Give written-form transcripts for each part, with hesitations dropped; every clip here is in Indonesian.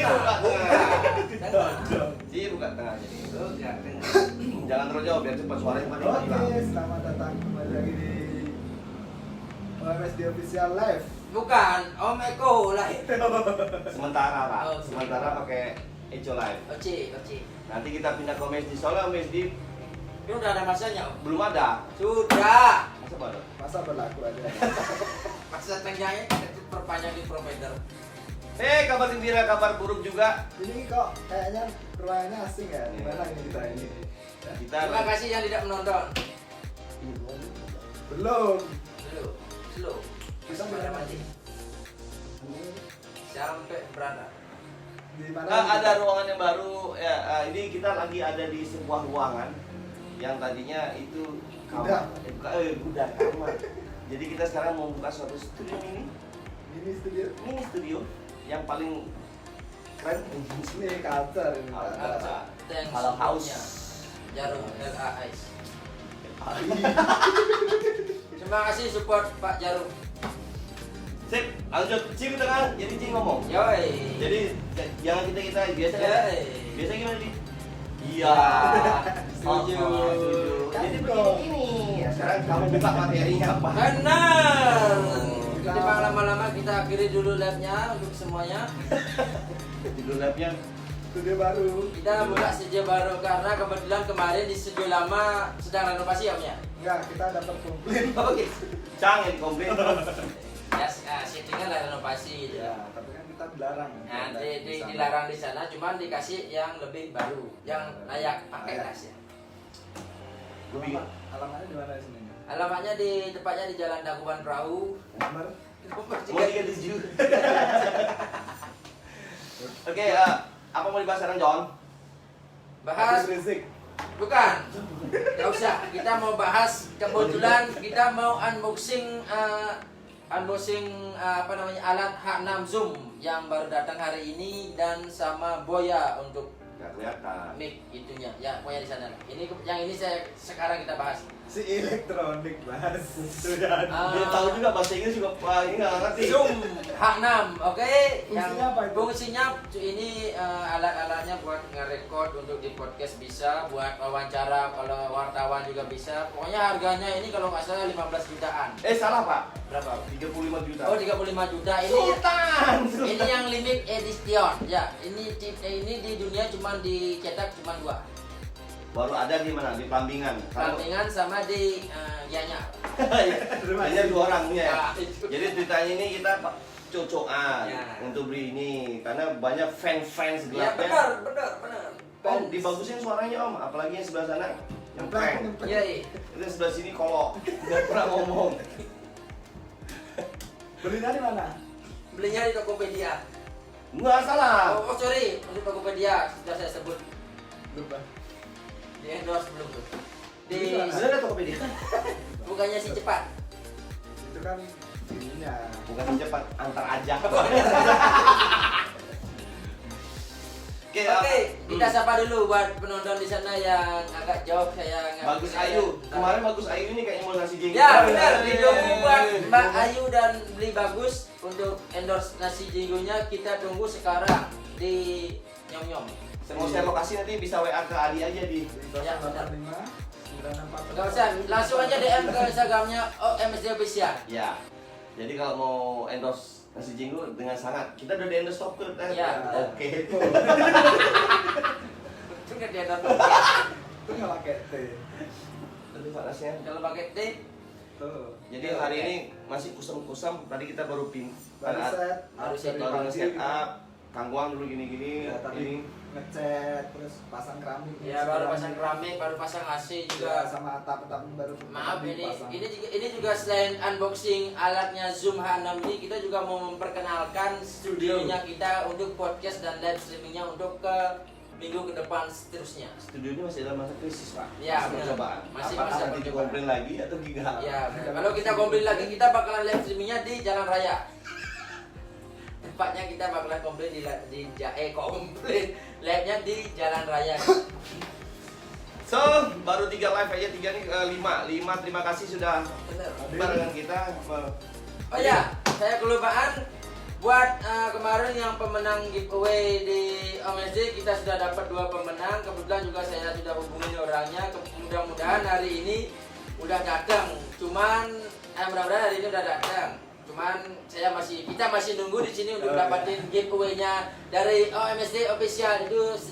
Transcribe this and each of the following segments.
buka tengah. Dodong. Ji buka tengah jadi. Buka tengah. Jangan terlalu jauh biar cepat suaranya pada Oke, hilang. selamat datang kembali lagi di OMSD Official Live. Bukan, Om Eko lah. Sementara Pak. Oh, Sementara pakai Eco Live. Oke. Nanti kita pindah ke OMSD. Soalnya OMSD Ini udah ada masanya, Om? belum ada. Sudah. Masa baru? Masa berlaku aja. Masa tengahnya itu perpanjang di provider. Kabar gembira, kabar buruk juga. Ini kok kayaknya ruangannya asing ya. Gimana ini kita ini? Kita Terima kasih yang tidak menonton. Belum. Slow. Bisa Pada bilang mati. Sampai berada. Di mana? ada ruangan yang baru. Ya, ini kita lagi ada di sebuah ruangan yang tadinya itu kamar. Gudang kamar. Jadi kita sekarang mau buka suatu studio Ini studio. mini studio yang paling keren. Ini culture ini. Culture. Thanks. Kalau house. Jarum LAIS. Terima kasih support Pak Jarum. Sip, lanjut. Cing tengah, jadi Cing ngomong. Yoi. Jadi jangan kita biasanya. Yoi. Biasa gimana di? Iya. Setuju. Setuju. Jadi dong. begini. Ya, sekarang kamu buka materinya apa? Benar. Ketimbang lama-lama kita akhiri dulu labnya untuk semuanya. Judul labnya Studio baru. Kita buka studio baru karena kebetulan kemarin di studio lama sedang renovasi Om ya. Enggak, kita dapat komplain. Oh gitu. Cang yang komplain terus. Ya, settingan lah renovasi gitu. Ya, tapi kan kita dilarang. Nah, Di sana. dilarang di sana, cuman dikasih yang lebih baru, yang layak pakai Layak. lah ya. Alamatnya di mana di sini? Alamatnya tepatnya di Jalan Dagupan Perahu. Nomor. Mau 37. Oke, apa mau dibahas sekarang John? Bahas Habis Rizik. bukan, nggak usah. Kita mau bahas kebetulan kita mau unboxing apa namanya alat H6 Zoom yang baru datang hari ini dan sama Boya untuk Gak kelihatan. mic itunya. Ya, Boya di sana. Ini yang ini sekarang kita bahas. Si elektronik bahas. Sudah. Dia tahu juga bahasa Inggris juga ini nggak ngerti. Zoom H6, oke? Fungsinya apa itu? Fungsinya ini alat-alatnya buat nge-record untuk di podcast bisa, buat wawancara kalau wartawan juga bisa. Pokoknya harganya ini kalau nggak salah 15 jutaan. Salah Pak. Berapa? 35 juta. Oh, 35 juta. Sultan. Ini yang limit edition. Ya, ini di dunia cuma dicetak cuma 2. Baru ada di mana? Di Pelambingan. Pelambingan sama di Gianyar. Hanya 2 orang ya. Ah, itu. Jadi ceritanya ini kita cocokan Ya. untuk beli ini karena banyak fans Ya, gelapnya. benar. Om, dibagusin suaranya Om, apalagi yang sebelah sana yang prank. Iya. Itu yang sebelah sini kolok, nggak pernah ngomong. Belinya di mana? Belinya di Tokopedia. Nggak salah. Oh, sorry, untuk Tokopedia sudah saya sebut. Lupa. Di endorse belum tuh. Di Sudah ada Tokopedia. bukannya si cepat. Itu kan ininya. Bukan cepat, antar aja. Oke, kita sapa dulu buat penonton di sana yang agak jauh saya nggak Bagus bisa Ayu, lihat. kemarin Bagus Ayu ini kayaknya mau nasi jenggot. Ya benar, videomu buat Mbak Ayu dan Beli Bagus untuk endorse nasi jenggonya kita tunggu sekarang di Nyom Nyom. Mau saya lokasi nanti bisa WA ke Adi aja di. Ya, 85 964. Enggak usah, langsung aja DM ke Instagramnya OMSD Official. Ya. Jadi kalau mau endorse nasi jenggot dengan sangat, kita udah di endorse stop ke. Ya, betul. Oke. Itu nggak di endorse. Itu nggak pakai T. Tadi panasnya. Kalau pakai T, Tuh. Jadi hari ini masih kusam-kusam. Tadi kita baru Baru set. Baru set. baru nge-set up. Kangkuang dulu gini-gini. Ya, ini. tadi ngecat terus pasang keramik. ya baru pasang keramik, baru pasang AC juga juga. sama atap-atap baru. Maaf dipasang. ini juga selain unboxing alatnya Zoom H6 ini kita juga mau memperkenalkan studionya kita untuk podcast dan live streamingnya untuk ke minggu ke depan seterusnya. Studio ini masih dalam masa krisis Pak. Ya, Masih benar. percobaan. Masih Apakah masa nanti percobaan. komplain lagi atau tidak? Ya, kalau kita komplain lagi kita bakalan live streamingnya di Jalan Raya. Tepatnya kita bakalan komplain komplain live-nya di Jalan Raya. So, baru 3 live aja, 3 nih 5 terima kasih sudah Bener. barengan kita. Oh ya, saya kelupaan Buat kemarin yang pemenang giveaway di OMSD, kita sudah dapat 2 pemenang. Kebetulan juga saya sudah hubungin orangnya. Mudah-mudahan hari ini udah datang. Cuman mudah-mudahan hari ini udah datang. Cuman kita masih nunggu di sini untuk dapatin giveaway-nya dari OMSD official. Itu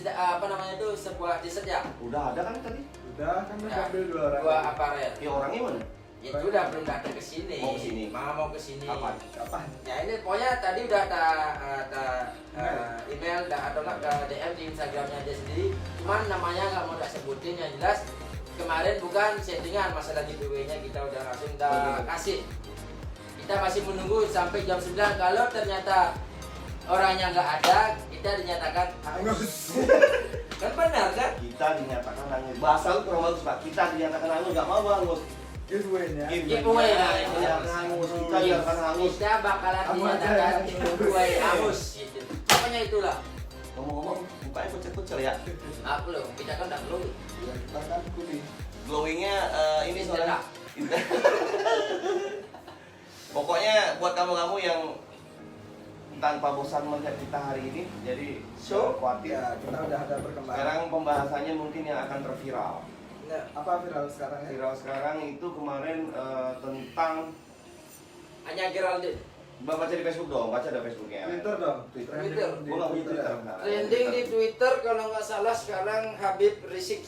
sebuah t-shirt ya. Udah ada kan tadi? Udah kan udah ambil 2 orang. 2 aparel. Ya orangnya mana? Itu udah belum datang ke sini. Mau kesini? Mau ke sini. Kapan? Ya ini pokoknya tadi udah email atau nggak ke DM di Instagramnya dia sendiri. Cuman namanya nggak mau tak sebutin, yang jelas kemarin bukan settingan masalah giveaway-nya, kita udah langsung kasih. Kita masih menunggu sampai jam 9. Kalau ternyata orangnya nggak ada, kita dinyatakan hangus. Kan benar kan? Kita dinyatakan hangus. Bahasa lu kurang bagus Pak. Kita dinyatakan hangus, nggak mau hangus. Giveaway-nya. Giveaway lah itu. Hangus. Kita dinyatakan hangus. Kita bakalan dinyatakan giveaway hangus gitu. Pokoknya itulah. Ngomong-ngomong, mukanya kucel-kucel ya. Aku loh, kita kan udah belum. Ya, kita kan kuning. Glowingnya ini Indra. soalnya. Pokoknya buat kamu-kamu yang tanpa bosan melihat kita hari ini, jadi khawatir. Ya, kita udah ada perkembangan. Sekarang pembahasannya mungkin yang akan terviral. Nah, apa viral sekarang ya? Viral sekarang itu kemarin tentang Hanya Geraldine. baca di Facebook dong, baca ada Facebooknya. Twitter dong. Twitter. Di Gua nggak punya Twitter. ya. Nah, Trending di Twitter kalau nggak salah sekarang Habib Rizik.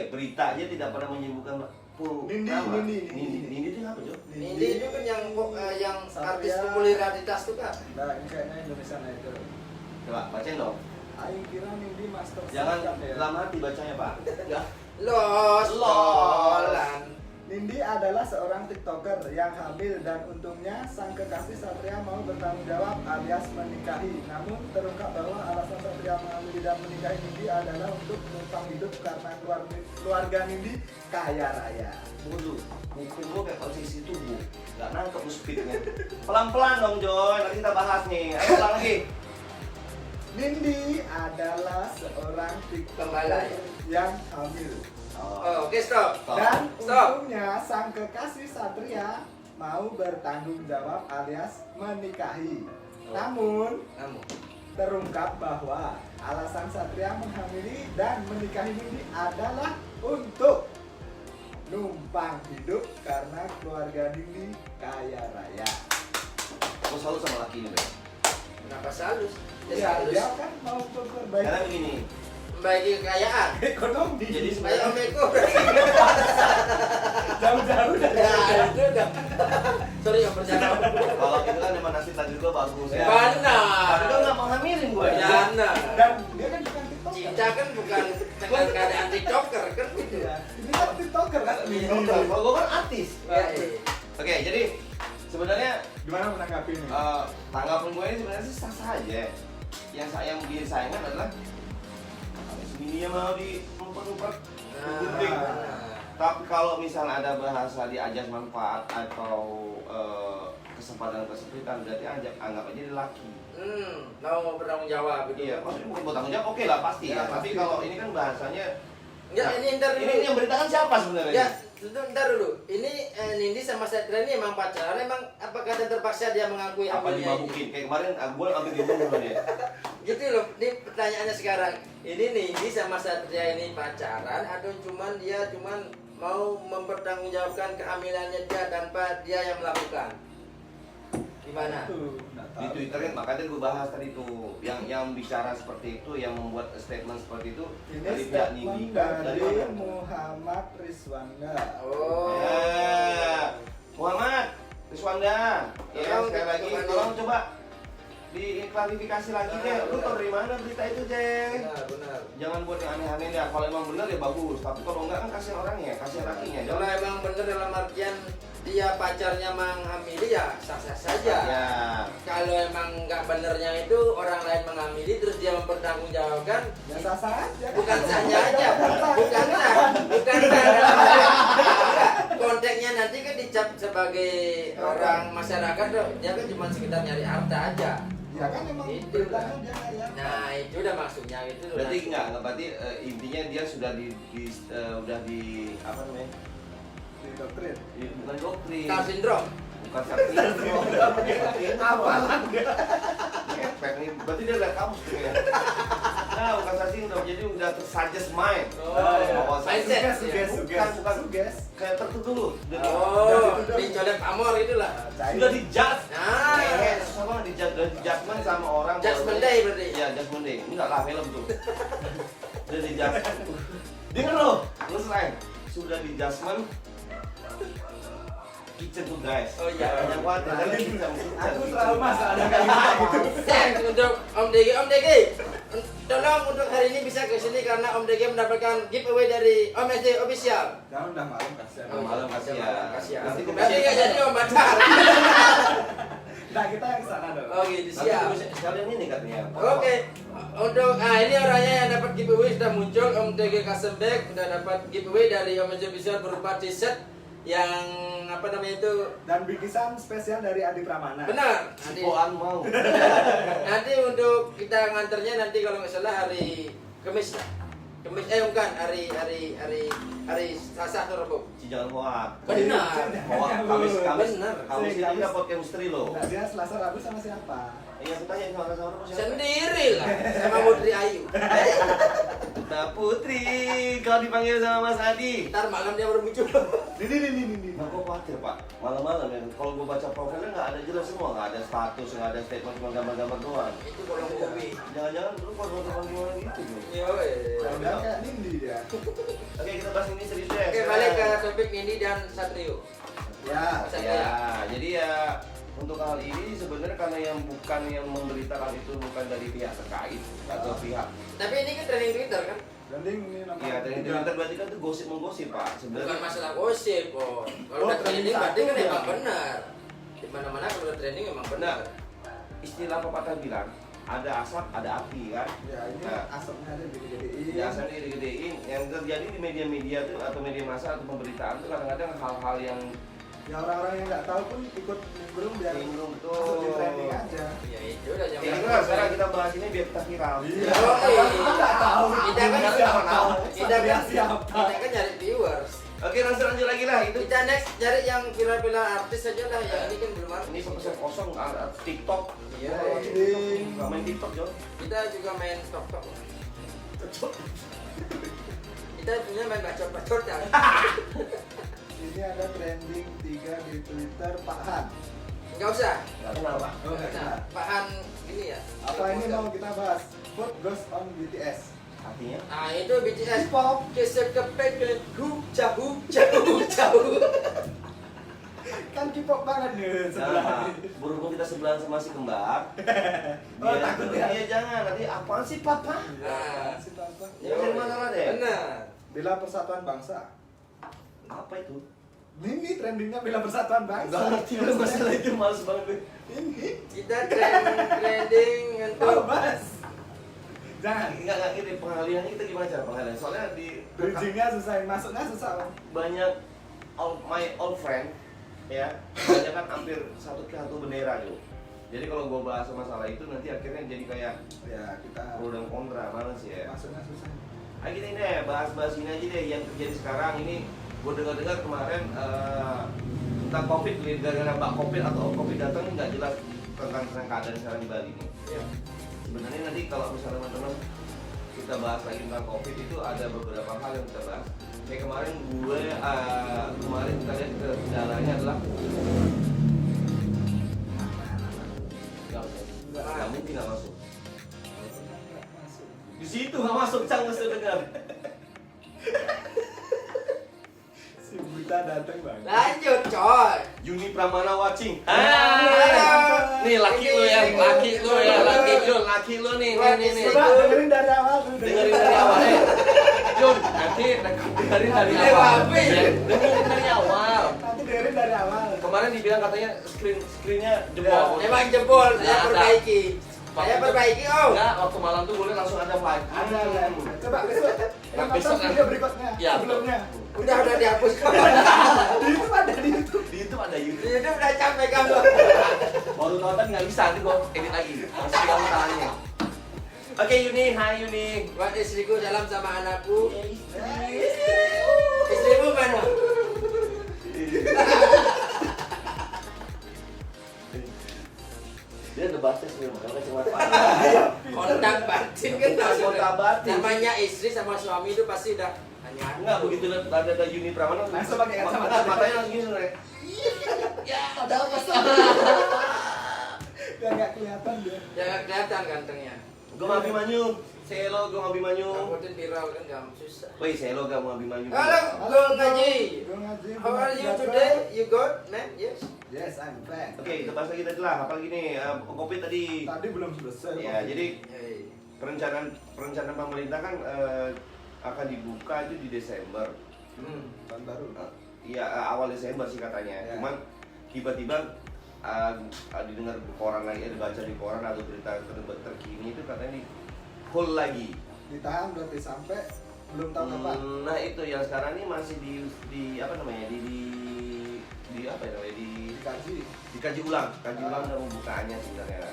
berita aja tidak pernah menyebutkan full Nindi, nama. Nindi. Nindi itu apa Jo? Ini itu kan yang artis Satria. popularitas tuh kan. Nah, ini kayaknya Indonesia Idol. Coba bacain dong. Aing kira Nindi master Jangan sikat ya. dalam hati bacanya Pak. Ya. Lolan. Nindi adalah seorang TikToker yang hamil dan untungnya sang kekasih Satria mau bertanggung jawab alias menikahi. Namun terungkap bahwa alasan Satria mengambil dan menikahi Nindi adalah untuk menumpang hidup karena keluarga Nindi kaya raya. Tunggu dulu. Mungkin lu kayak posisi tubuh. Gak nangkep lu speednya. Pelan-pelan dong Joy. Nanti kita bahas nih. Ayo ulang lagi. Nindi adalah seorang TikToker Pembalai. yang hamil. Oh, oke stop. Dan Stop. untungnya sang kekasih Satria mau bertanggung jawab alias menikahi. Namun terungkap bahwa alasan Satria menghamili dan menikahi Nindi adalah untuk numpang hidup karena keluarga Nindi kaya raya. Gue selalu sama laki ini Beb. Kenapa salus? Ya, dia kan mau berbaik Karena begini. Bagi kekayaan. ekonomi. Jadi Ayo sebenarnya Meko. jauh-jauh dari Ya, itu udah. Sorry yang perjalanan. kalau itu kan emang nasib tadi gue bagus ya. Benar. Tapi kan nggak mau hamilin gue. Benar. dan dia kan bukan TikToker. Cinta kan bukan dengan keadaan TikToker kan gitu. Ya, ini kan TikToker kan. Kalau gue kan artis. Ya, iya. Oke, jadi sebenarnya Gimana menanggapi ini? tanggapan gue ini sebenarnya sih sah-sah aja. Yang saya disayangkan adalah ini mau diumpet-umpet. Gunting. Tapi kalau misalnya ada bahasa diajas manfaat atau kesempatan kesempitan, berarti anggap aja dia laki. Mau bertanggung jawab gitu. Iya, maksudnya bukan bertanggung jawab, oke lah pasti Ya, ya. Tapi pasti. kalau ini kan bahasanya, Enggak, ini ntar dulu. ini yang beritakan siapa sebenarnya? Ya, ntar dulu. Ini Nindi sama Satria ini emang pacaran, emang apakah terpaksa dia mengakui Apa hamilnya ini? dimabukin? Kayak kemarin gue ambil dibunuh sama dia. Gitu loh, ini pertanyaannya sekarang. Ini Nindi sama Satria ini pacaran atau dia mau mempertanggungjawabkan kehamilannya dia tanpa dia yang melakukan? Gimana? Di Twitter kan makanya gue bahas tadi tuh yang bicara seperti itu, yang membuat statement seperti itu Ini dari pihak statement Nindi dari mana? Muhammad Rizwanda. Oh. Ya, Muhammad Rizwanda, ya Tolong sekali lagi dikonfirmasi. tolong coba diklarifikasi lagi deh. Lu tau dari mana berita itu deh? Benar. Jangan buat yang aneh-aneh ya. Kalau emang benar ya bagus, tapi kalau enggak kan kasihan orangnya, kasihan lakinya. Kalau emang bener dalam artian dia pacarnya menghamili ya sah-sah saja. Ya. Kalau emang nggak benernya itu orang lain mengamili terus dia mempertanggungjawabkan, Ya sah-sah aja. bukan saja aja, bukan sah. Konteksnya nanti kan dicap sebagai orang masyarakat tuh, dia kan cuma sekitar nyari harta aja. Ya kan emang Itu beritanya dia ya. Nah itu udah maksudnya itu. Berarti enggak berarti intinya dia sudah udah di apa namanya? Di doktrin. Bukan doktrin. Star syndrome. Bukan Satria. Apalan Ngepek nih, berarti dia lihat kamu sebenarnya. Nah, bukan Satria, jadi udah tersuggest mind. Bahwa mindset. Suges. kayak tertutup. Oh, dicolek pamor itulah. Sudah dijudge. Nah, Sama dijudgment sama orang. Judgment Day berarti. Iya, judgment day. Enggak lah, film tuh. Sudah dijudge. Dengar lo, lu selain sudah di judgment kitchen tuh guys. Oh iya. Yang kuat adalah kitchen. Aku trauma ada kayak gitu. Untuk Om DG, tolong untuk hari ini bisa ke sini karena Om DG mendapatkan giveaway dari Om SD Official. Jangan udah malam kasihan. Malam kasih ya. Nanti nggak jadi Om pacar. Nah, kita yang kesana dong. Oh gitu, siap. Sekalian ini katanya. Oke, untuk ini orangnya yang dapat giveaway sudah muncul. Om DG Kasembek sudah dapat giveaway dari Om SD Official berupa t-shirt yang apa namanya itu. Dan bingkisan spesial dari Adi Pramana. Benar. Nanti, Cipoan mau. nanti untuk kita nganternya nanti kalau nggak salah hari Kamis lah. Kamis bukan hari Selasa atau Rabu. Jangan hoak. Benar. Hoak Kamis Benar. Kamis ini dapat chemistry lo. Nah, dia Selasa Rabu sama siapa? Iya, aku tanya sama siapa? Sendiri lah sama Putri Ayu. Nah Putri, kalau dipanggil sama Mas Adi. Ntar malam dia baru muncul. Ini. Nah, gue khawatir pak, malam-malam ya. Kalau gue baca profilnya nggak ada jelas semua, nggak ada status, nggak ada statement, cuma gambar-gambar doang. Itu kalau kopi. Jangan-jangan dulu foto-foto gimana gitu loh. Yo. Udah kayak Nindi dia. Oke, kita bahas ini serius ya. Oke, balik ke topik Nindi dan Satrio. Ya. Ya, jadi ya untuk hal ini sebenarnya karena yang memberitakan itu bukan dari pihak terkait atau pihak. Tapi ini kan trending Twitter kan? Trending ini namanya. Iya, dari Twitter berarti kan itu gosip menggosip pak. Bukan Sebenarnya masalah gosip, kok. Kalau Oh, udah trending trending berarti kan satu, emang ya. benar. Di mana-mana kalau udah trending emang benar. istilah pepatah bilang ada asap, ada api kan. Ya, ini Nah, asapnya ada gede-gedein. biasanya digedein. Yang terjadi di media-media tuh atau media massa atau pemberitaan tuh kadang-kadang hal-hal yang Ya orang-orang yang nggak tahu pun ikut nimbrung biar Nimbrung, betul. masuk di trending aja. Ya itu udah ya, jangan. itu lah, sekarang kita bahas ini biar kita viral. Iya. Kita Nggak tahu. Kita kan Nggak siapa tahu. Kita kan Siapa? Kita kan nyari viewers. Oke, lanjut lagi lah itu. Kita next cari yang viral-viral artis aja lah. Yang ini kan belum artis. Ini persen kosong TikTok. Iya. Nggak main TikTok Jo. Kita juga main tok-tok. Kita punya main bacot-bacot ya. Ini ada trending 3 di Twitter Pak Han. Enggak usah. Nggak kenal pak. Oh, nggak Nah, kenal. Pak Han ini ya. Apa ini mau kita bahas? What goes on BTS? Artinya? Nah, itu BTS K-pop. kesekepet jauh. Kan K-pop banget nih Nah, sebelah. berhubung kita sebelahan sama si kembar. Oh, takut ya? Iya jangan, nanti apaan sih papa? Nah. Si Papa. Ya, jadi masalah deh. Benar. Bela Persatuan Bangsa. Apa itu? Ini trendingnya Bela Persatuan Bangsa. Gak ngerti lu masalah itu, males banget gue. Ini. Kita trending Oh, untuk Mas. Jangan. Enggak gini, pengalihannya kita gimana cara pengalihan? Soalnya di Bridgingnya susah, masuknya susah. Om. banyak my old friend ya, banyak kan hampir satu bendera Jo. Jadi kalau gue bahas masalah itu nanti akhirnya jadi kayak Ya kita pro dan kontra, mana sih ya? masuknya susah. Ayo kita ini deh, bahas ini aja deh yang terjadi sekarang ini. Gue dengar kemarin tentang COVID, gara-gara Mbak COVID atau COVID datang nggak jelas tentang keadaan sekarang di Bali ini. ya. Sebenarnya nanti kalau misalnya teman-teman kita bahas lagi tentang COVID itu ada beberapa hal yang kita bahas. Kayak kemarin kita lihat kendalanya adalah nggak mungkin nggak masuk. Di situ nggak masuk, Cang mesti dengar. Si Buta datang bang. Lanjut, coy. Yuni Pramana watching. Halo. Nih laki lu ya, laki lu nih. Coba dengerin dari awal tuh. Dengerin dari awal ya. Jun, nanti dengerin dari awal. Dengerin dari awal. Nanti dengerin dari awal. Kemarin dibilang katanya screennya jebol. Emang jebol, saya Nggak ada. perbaiki. Saya perbaiki, Om. Enggak, waktu malam tuh boleh langsung ada live. Ada kan. Coba besok. Yang Besok nonton video berikutnya. Ya, Sebelumnya. Udah dihapus. Di YouTube ada di YouTube. Di YouTube ada YouTube. Itu udah capek kamu. Baru nonton nggak bisa, nanti gua edit lagi. Masih kamu tangannya. Oke Yuni, hai Yuni. Buat istriku salam sama anakku. Istrimu mana? batas nih, makanya cuma Kontak batin kan kontak batin. namanya istri sama suami itu pasti udah hanya Enggak begitu ada Yuni Pramana Langsung pakai kacamata. matanya langsung gini nih. ya Ada apa sih? Biar nggak kelihatan dia. jangan kelihatan gantengnya. Gue mau Abimanyu, selo gue mau Abimanyu. Ngikutin viral kan gak susah. Woi selo gak mau Abimanyu. Halo, Gol Gaji. Gue ngaji. How are you today? You good, man? Yes. Yes, I'm back. Oke, kita bahas lagi tadi lah. Apalagi nih kopi tadi. Tadi belum selesai. Ya, jadi Hey. perencanaan pemerintah kan akan dibuka itu di Desember. Tahun baru. Iya awal Desember sih katanya. Ya. Cuman tiba-tiba didengar di koran lagi, dibaca di koran atau berita terkini itu katanya di hold lagi. Ditahan berarti sampai belum tahu kapan. Nah itu yang sekarang ini masih di apa namanya di apa ya namanya dikaji ulang dan pembukaannya sebenarnya.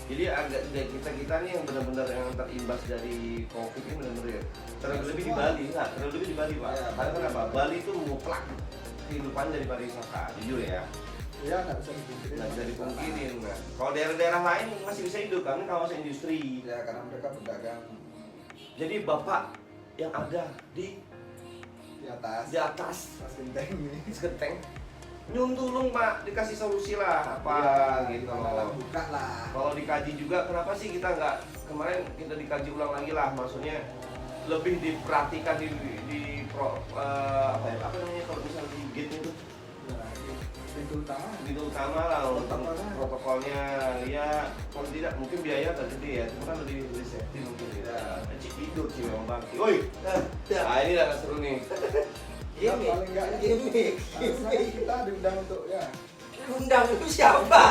Jadi agak kita nih yang benar-benar yang terimbas dari COVID ini benar-benar ya. Terlebih di Bali, terlebih di Bali Pak. Ya, Karena kenapa? Bali itu mutlak kehidupan dari pariwisata, jujur ya. Iya, nggak bisa dipungkiri. Nggak bisa dipungkirin. Nah, kalau daerah-daerah lain masih bisa hidup karena kawasan industri. Ya, karena mereka berdagang Jadi bapak yang ada di di atas atas pas genteng ini. genteng nyuntulung Pak, dikasih solusi lah apa gitu. Malah buka lah. Kalau dikaji juga kenapa sih kita nggak kemarin kita dikaji ulang lagi lah, maksudnya lebih diperhatikan apa namanya kalau misalnya di gate itu Nah, pintu utama. lah untuk protokolnya ya kalau tidak mungkin biaya agak gede ya, cuma kan lebih safety mungkin ya. Cik tidur sih memang bang. Woi, nah ini lah seru nih. Ya, Gimik. paling nggak Gimik. harusnya kita diundang untuk ya Undang itu siapa?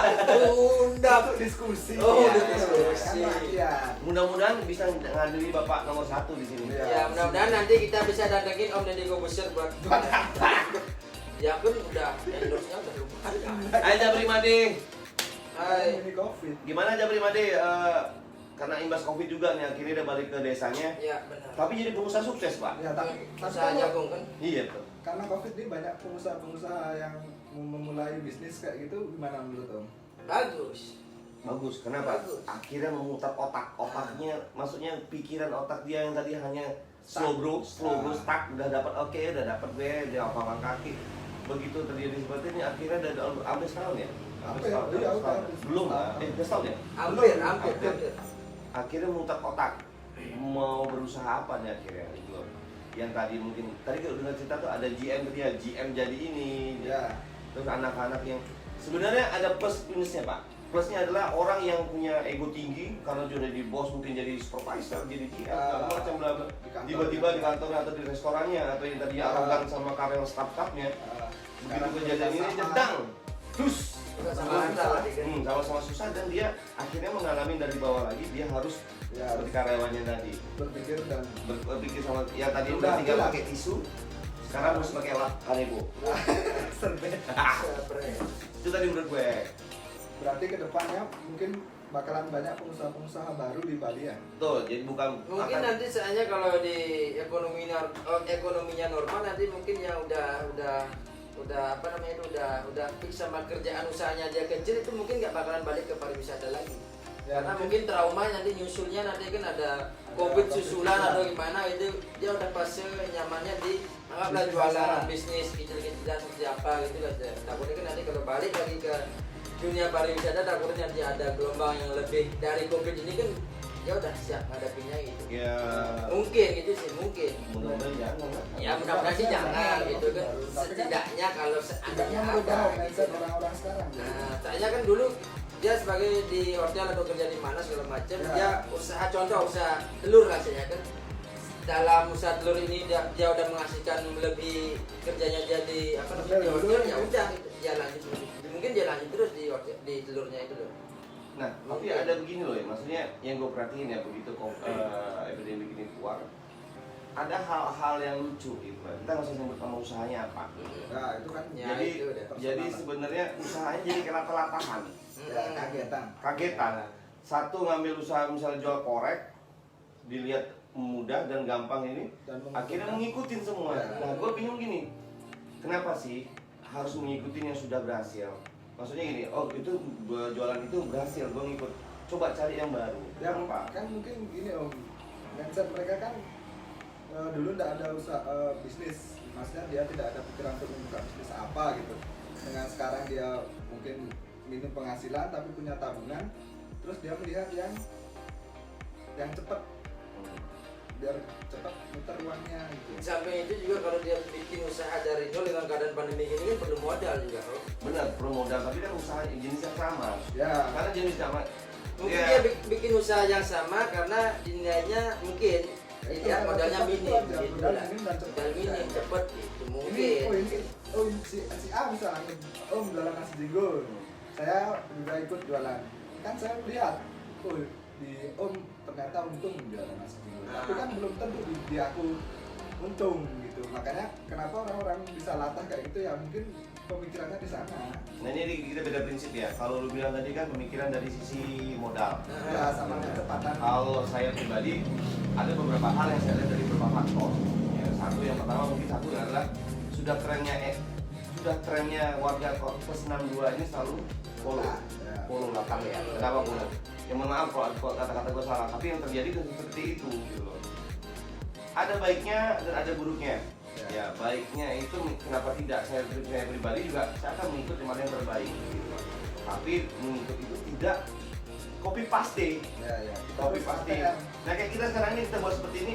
Undang. untuk diskusi. Oh, ya. diskusi. Kan rakyat. Mudah-mudahan bisa ngadili bapak nomor 1 di sini. Iya. Ya mudah-mudahan nanti kita bisa datengin Om Deddy Kobuser buat ya kan udah endorse-nya udah lumayan kan. Hai Jabri Made. Hai. Ini COVID. Gimana Jabri Made? Karena imbas Covid juga nih akhirnya udah balik ke desanya. Ya benar. Tapi jadi pengusaha sukses, Pak. Ya, tapi Usaha kalau- jagung kan. Iya, tuh. karena COVID ini banyak pengusaha-pengusaha yang memulai bisnis kayak gitu, gimana menurut Om? Bagus. Bagus. Kenapa? Bagus. Akhirnya memutar otaknya, maksudnya pikiran otak dia yang tadi hanya slow bro, stuck, udah dapat udah dapat gue, dia apa kaki. Begitu terjadi seperti ini akhirnya udah hampir setahun ya? Hampir, iya, udah. Belum lah, udah setahun ya? Hampir. Akhirnya memutar otak mau berusaha apa nih akhirnya gitu. Yang tadi mungkin tadi kalau dengar cerita tuh ada GM dia GM jadi ini Ya. terus anak-anak yang sebenarnya ada plus minusnya Pak. Plusnya adalah orang yang punya ego tinggi karena sudah di bos mungkin jadi supervisor jadi GM segala macam bla bla. Di kantor. Tiba-tiba di kantornya atau di restorannya atau yang tadi arogan sama karyawan staff-staffnya begitu kejadian ini jedang terus sama-sama susah dan dia akhirnya mengalami dari bawah lagi dia harus Ya, seperti karyawannya tadi berpikir dan berpikir sama ya tadi Udah, udah tinggal udah. pakai tisu sekarang harus pakai lap kanebo. serbet. Itu tadi menurut gue. Berarti kedepannya mungkin bakalan banyak pengusaha-pengusaha baru di Bali ya. Tuh jadi bukan Mungkin nanti seandainya kalau di ekonominya normal nanti mungkin ya udah apa namanya itu udah fix sama kerjaan usahanya dia kecil itu mungkin nggak bakalan balik ke pariwisata lagi. Ya, Karena mungkin- mungkin trauma nanti nyusulnya nanti kan ada COVID susulan atau gimana itu dia udah fase nyamannya di anggaplah Bisnis jualan pasaran. bisnis kecil-kecilan seperti apa gitu lah. Takutnya kan nanti kalau balik lagi ke dunia pariwisata takutnya nanti ada gelombang yang lebih dari COVID ini kan ya udah siap ngadapinnya gitu. ya Mungkin itu sih mungkin. mudah-mudahan jangan lah. Ya mudah-mudahan sih jangan gitu kan. Setidaknya kalau seandainya Jangan merubah ada mindset gitu. orang-orang sekarang. Nah, saya kan dulu dia sebagai di hotel atau kerja di mana segala macam, Ya. dia usaha telur lah saya kan. Dalam usaha telur ini dia udah menghasilkan lebih kerjanya jadi apa namanya di hotel ya udah gitu. Dia lanjut mungkin dia lanjut terus di hotel, di telurnya itu loh. Nah, tapi ada begini loh ya, maksudnya yang gue perhatiin ya begitu epidemi begini keluar, ada hal-hal yang lucu gitu kan. Kita nggak usah sebut nama usahanya apa. Nah, itu kan Ya, jadi itu udah jadi sebenarnya usahanya jadi kelatan-kelatan, ya, kagetan. kagetan. Satu ngambil usaha misalnya jual korek, dilihat mudah dan gampang ini, Dan akhirnya ngikutin semua. Ya. Nah, gue bingung gini, kenapa sih harus mengikuti yang sudah berhasil? Maksudnya gini, oh itu jualan itu berhasil, gue ngikut. Coba cari yang baru. Yang Apa? kan mungkin gini om, mindset mereka kan dulu tidak ada usaha bisnis, maksudnya dia tidak ada pikiran untuk membuka bisnis apa gitu. Dengan sekarang dia mungkin minim penghasilan tapi punya tabungan, terus dia melihat yang cepat, biar cepat muter uangnya gitu. Sampai itu juga kalau dia bikin usaha dari nol dengan keadaan pandemi ini kan perlu modal juga. Benar, perlu modal, tapi kan usaha jenis yang sama. Ya. Karena jenis sama. Mungkin Ya. dia bikin usaha yang sama karena nilainya mungkin Itu modalnya cepat minim, itu aja, gitu modal lah. minim dan cepat. Modal minim, cepet gitu Ini, mungkin. si A misalnya, om jualan nasi jinggo, saya juga ikut jualan. Kan saya melihat, di om ternyata untung jualan nasi jinggo. Tapi kan belum tentu di aku untung gitu. Makanya kenapa orang-orang bisa latah kayak gitu ya mungkin pemikirannya di sana. Nah ini kita beda prinsip ya. Kalau lu bilang tadi kan pemikiran dari sisi modal. Ya sama kecepatan. Kalau saya pribadi ada beberapa hal yang saya lihat dari beberapa faktor. Ya, satu yang pertama mungkin satu adalah sudah trennya warga plus 62 ini selalu follow belakang ya. Kenapa follow? Ya mohon maaf kalau kata-kata gue salah, tapi yang terjadi kan seperti itu gitu loh. Ada baiknya dan ada buruknya. Ya baiknya itu kenapa tidak, saya pribadi juga saya akan mengikut yang mana yang terbaik gitu. Tapi mengikut itu tidak copy paste. Ya. Copy paste. Nah kayak kita sekarang ini kita buat seperti ini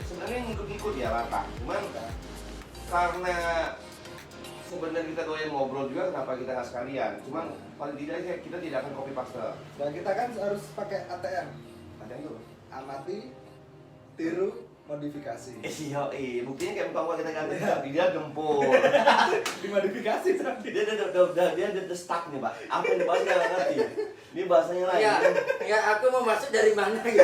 sebenarnya ngikut-ngikut ya rata. Cuman karena sebenarnya kita doyan ngobrol juga, kenapa kita nggak sekalian? Cuman paling tidak kita tidak akan copy paste. Dan kita kan harus pakai ATM. Ada itu. Amati, tiru, modifikasi. Iya, buktinya kayak muka kita ganti, dia gempur. Dimodifikasi tapi. Dia udah stuck nih pak. Apa yang dibahas nggak ngerti. Ini bahasanya lain. Ya aku mau masuk dari mana gitu.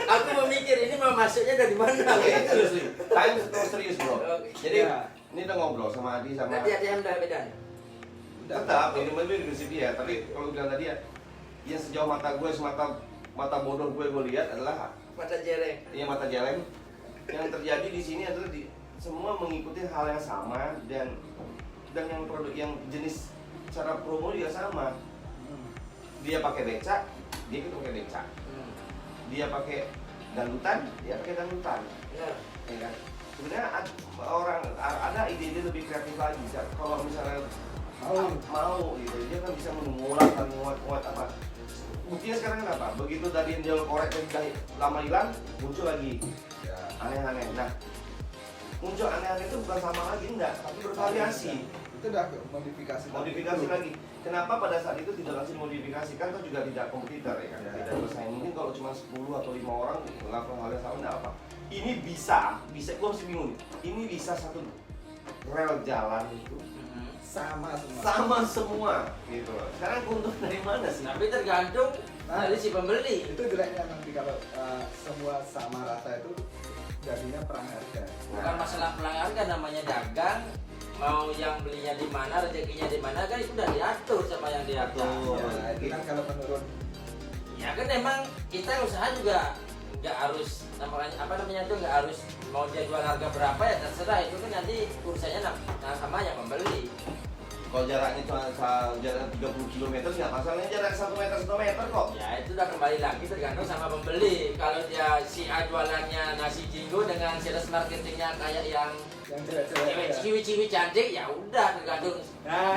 Aku mau mikir ini mau masuknya dari mana Oke, gitu. seriously. Time terus serius bro. Oke. Jadi Ya. ini kita ngobrol sama Adi sama. Tadi ada yang udah beda. Tetap ini lebih prinsip dia. Tapi kalau bilang tadi ya, yang sejauh mata gue, mata bodoh gue lihat adalah Mata jelek. mata jelek. Yang terjadi di sini adalah semua mengikuti hal yang sama dan yang produk yang jenis cara promo juga sama. Dia pakai becak, dia ikut pakai becak. Dia pakai dangdutan, dia pakai dangdutan. Benar. Ya kan? Sebenarnya ada ide-ide lebih kreatif lagi. Kalau misalnya mau gitu, dia kan bisa menguat apa. Buktinya sekarang kenapa? Begitu tadi dia korek dari lama hilang, muncul lagi aneh-aneh. Nah, muncul aneh-aneh itu bukan sama lagi enggak, tapi bervariasi. Itu udah modifikasi Lagi. Kenapa pada saat itu tidak langsung modifikasi? Kan itu juga tidak kompetitor ya kan? Tidak bersaing. Mungkin kalau cuma 10 atau 5 orang melakukan hal yang sama enggak apa. Ini bisa, gue masih bingung nih. Ini bisa satu rel jalan itu sama semua gitu. Sekarang keuntungan dari mana sih? Tapi tergantung dari si pembeli. Itu jeleknya nanti kalau semua sama rata itu jadinya perang harga. Bukan masalah pelanggan, kan namanya dagang. Mau yang belinya di mana, rezekinya di mana kan itu udah diatur sama yang diatur. Ya, itu kan kalau menurut Ya kan emang kita usaha juga nggak harus namanya tuh nggak harus mau dia jual harga berapa ya terserah, itu kan nanti urusannya sama yang membeli. Kalau jaraknya cuma jarak 30 km nggak masalahnya, jarak 1 meter kok. Ya itu udah kembali lagi tergantung sama pembeli. Kalau dia si A jualannya nasi jinggo dengan sales marketingnya kayak yang cewek-cewek ciwi-ciwi cantik, ya udah tergantung